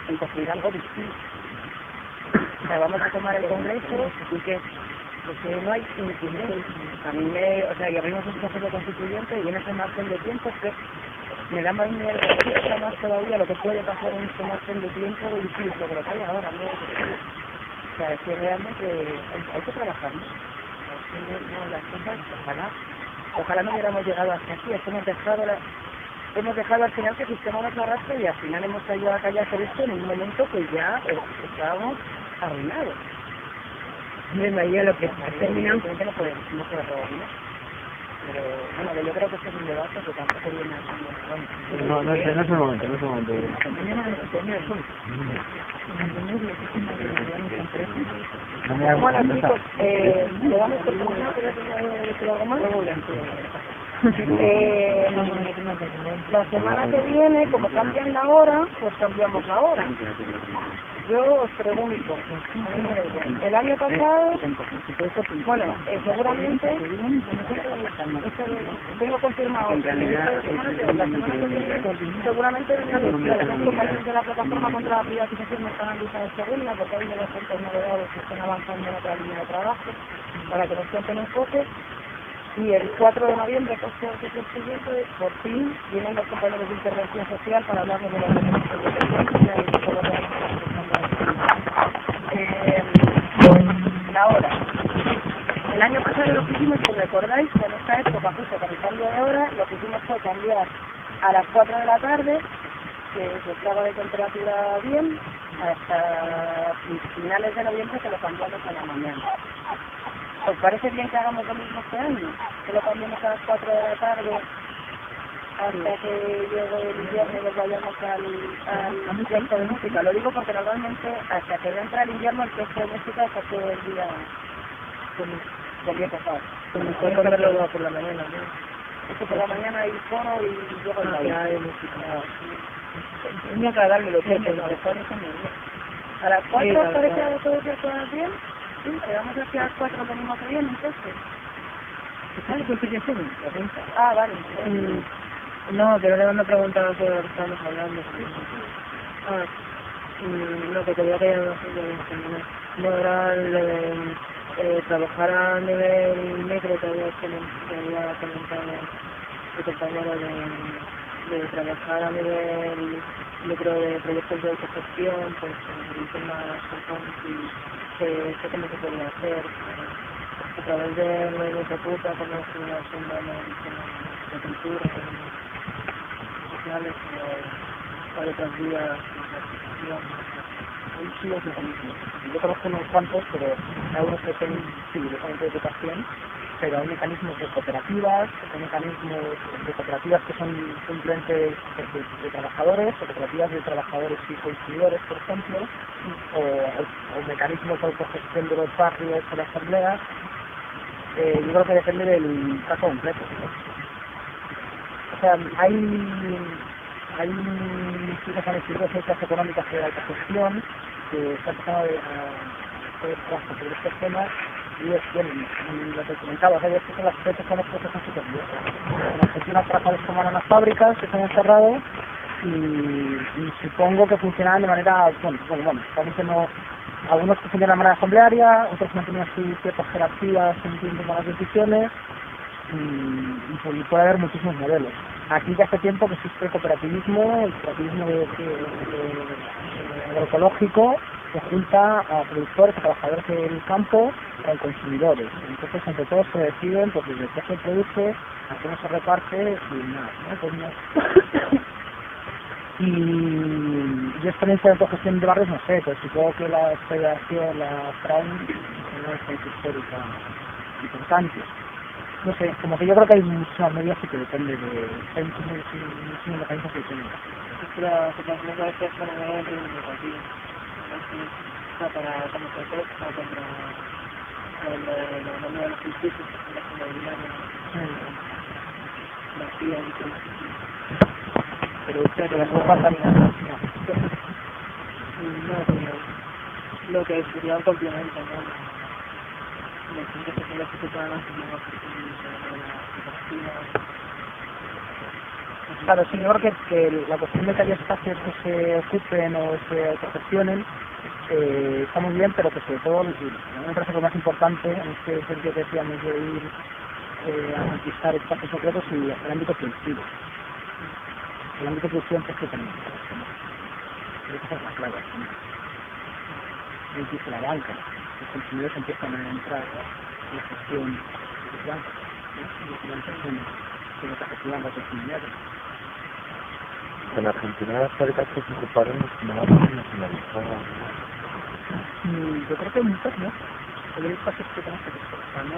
en construir algo distinto. O sea, vamos a tomar el Congreso y que no hay incidencia. A mí y abrimos un proceso constituyente y en ese margen de tiempo que me da más miedo más todavía lo que puede pasar en este margen de tiempo y incluso que lo que hay ahora, ¿no? O sea, es que realmente hay que trabajar, ¿no? Las cosas, ojalá no hubiéramos llegado hasta aquí, es que hemos dejado al final que el sistema nos arrastre y al final hemos caído a callar por esto en un momento que ya estábamos arruinados. Me lo que está terminando. No puede robar, ¿no? Pero bueno, yo creo que este es un debate que tampoco viene a... No es el momento, no es el momento. Bueno, chicos, le damos por terminado, ¿queréis decir algo más? La semana que viene, como cambian la hora, pues cambiamos la hora. Yo os pregunto, el año pasado, bueno, seguramente, tengo confirmado, la semana que viene, seguramente los compañeros de la plataforma contra la privatización me están analizando de segunda, porque hay de los centros novedades que están avanzando en otra línea de trabajo, para que nos cuenten un poco. Y el 4 de noviembre, que es el siguiente, por fin vienen los compañeros de intervención social para hablarnos de la competencia y de la hora. El año pasado lo que hicimos, si recordáis, en esta época, justo con el cambio de hora, lo que hicimos fue cambiar a las 4 de la tarde, que se estaba de temperatura bien, hasta finales de noviembre que lo cambiamos a la mañana. ¿Os parece bien que hagamos lo mismo este año? Que lo cambiemos a las 4 de la tarde hasta que llegue el invierno y nos vayamos al fiesta de música. Lo digo porque normalmente hasta que entra el invierno el fiesta de música está todo el día con bien pasado. Puedes ponerlo por la mañana, ¿no? Es que por la mañana hay foro y luego hay música. Es muy agradable lo que es, pero a las 4 parece todo el día todo bien. Sí, llegamos aquí a las 4 venimos bien, entonces. ¿Sabes por qué ya hacemos? Vale. No, pero no me preguntaba sobre lo que estamos hablando. Lo que quería que no era trabajar a nivel micro que había comentado el compañero de trabajar a nivel micro de proyectos de autogestión, pues el tema sé cómo se podría hacer a través de medios de puta como es una sonda de cultura sociales o de otras vías. Sí, los mecanismos. Yo conozco unos cuantos, pero hay algunos que son directamente de educación, pero hay mecanismos de cooperativas, que son simplemente de trabajadores, o cooperativas de trabajadores y consumidores, por ejemplo, o mecanismos de autogestión de los barrios o las asambleas. Yo creo que depende del caso completo. O sea, hay institutos de ciencias económicas de alta gestión que están empezando a trabajar sobre estos temas y es bien, lo que comentaba, hay estos son las fechas con los procesos súper bien. En Argentina trabajadores como en las fábricas que se han cerrado y supongo que funcionaban de manera, bueno, realmente no, algunos que funcionan de manera asamblearia, otros mantenían ciertas jerarquías en tiempo las decisiones y puede haber muchísimos modelos. Aquí ya hace tiempo que existe el cooperativismo agroecológico que junta a productores, a trabajadores del campo, a consumidores. Entonces, entre todos se deciden pues, desde qué se produce, a cómo se reparte y nada, ¿no? Pues, y experiencia de autogestión de barrios no sé, pero supongo que la federación, la FRAUN, no es tan histórica importante. No sé, como que yo creo que hay muchas medidas que depende de... Hay muchos mecanismos que dependen. Es que la situación a veces es para una reivindicativa. Para como protesta contra la nueva justicia, la vacía y todo. Pero usted que las ropas también... No, lo que sería un complemento, ¿no? Los que se les ocupan Claro, sí, yo creo que la cuestión de que haya espacios que se ocupen o se autogestionen está muy bien, pero que sobre todo, me parece que lo más importante en este sentido que decíamos de ir a conquistar espacios secretos y el ámbito productivo. El ámbito productivo es que tenemos. Creo que esa es la clave. Incluso la banca. Los consumidores empiezan a entrar en la gestión de los bancos, la gestión de los gestionan las comunidades. En Argentina las fábricas que se ocuparon no las nacionalizadas. Yo creo que hay muchas, ¿no? Hay espacios que tenemos que exportar, ¿no?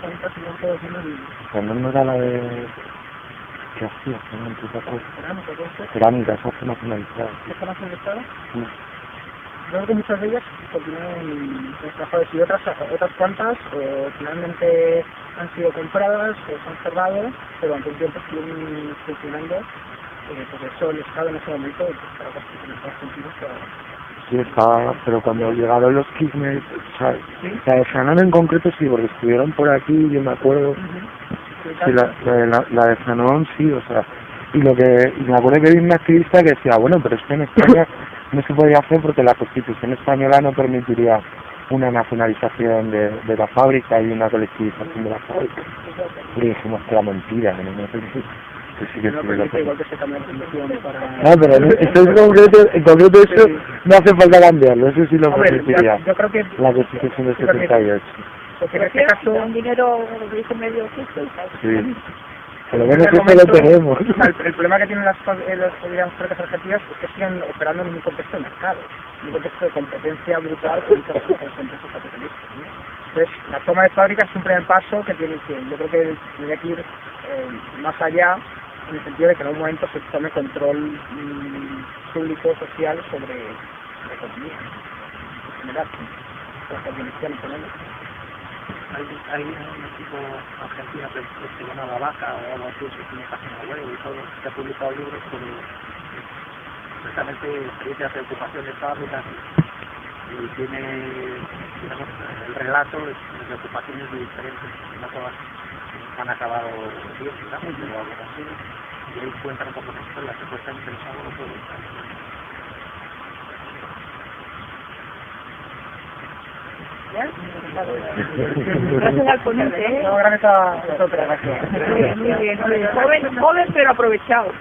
Hay prácticamente todo lleno de... Pero no era la de... ¿Qué hacías? ¿No? ¿En tu caso? Cerámica, esa fue nacionalizada. ¿Está nacionalizada? Sí. Yo creo que muchas de ellas continúan trabajadores y otras cuantas finalmente han sido compradas, se han cerrado, pero durante un tiempo siguen funcionando, porque eso el Estado en ese momento para los argentinos Sí, estaba, pero cuando llegaron los Kirchner, o sea, la de Sanón en concreto sí, porque estuvieron por aquí, yo me acuerdo, sí, la de Sanón sí, o sea, y me acuerdo que vi un activista que decía, bueno, pero es que en España no se podía hacer porque la Constitución española no permitiría una nacionalización de la fábrica y una colectivización de la fábrica. Y dijimos que era mentira, que no sé que sí que no permite igual que se cambie la Constitución para... No, pero en concreto eso no hace falta cambiarlo, eso sí lo permitiría. Yo creo que la Constitución del 78. Porque en este caso... un dinero que dice medio justo. Sí. Por lo menos eso lo tenemos. El problema que tienen las fábricas argentinas es que siguen operando en un contexto de mercado, en un contexto de competencia brutal con las empresas capitalistas, ¿no? Entonces, la toma de fábricas es un primer paso que tiene que, yo creo que tiene que ir más allá, en el sentido de que en algún momento se tome control público, social sobre la economía, en general, la organización económica. Hay un tipo argentino que se llama La Vaca o algo así, que tiene página web y todo, que ha publicado libros sobre precisamente experiencias de ocupación de fábricas y tiene, digamos, el relato de ocupaciones de diferentes, no todas han acabado bien, digamos, pero algo así, y ahí cuentan un poco de historias que puede estar interesado o puede estar. Gracias al ponente, ¿eh? No, gracias a nosotros, gracias. Muy bien, joven pero aprovechado.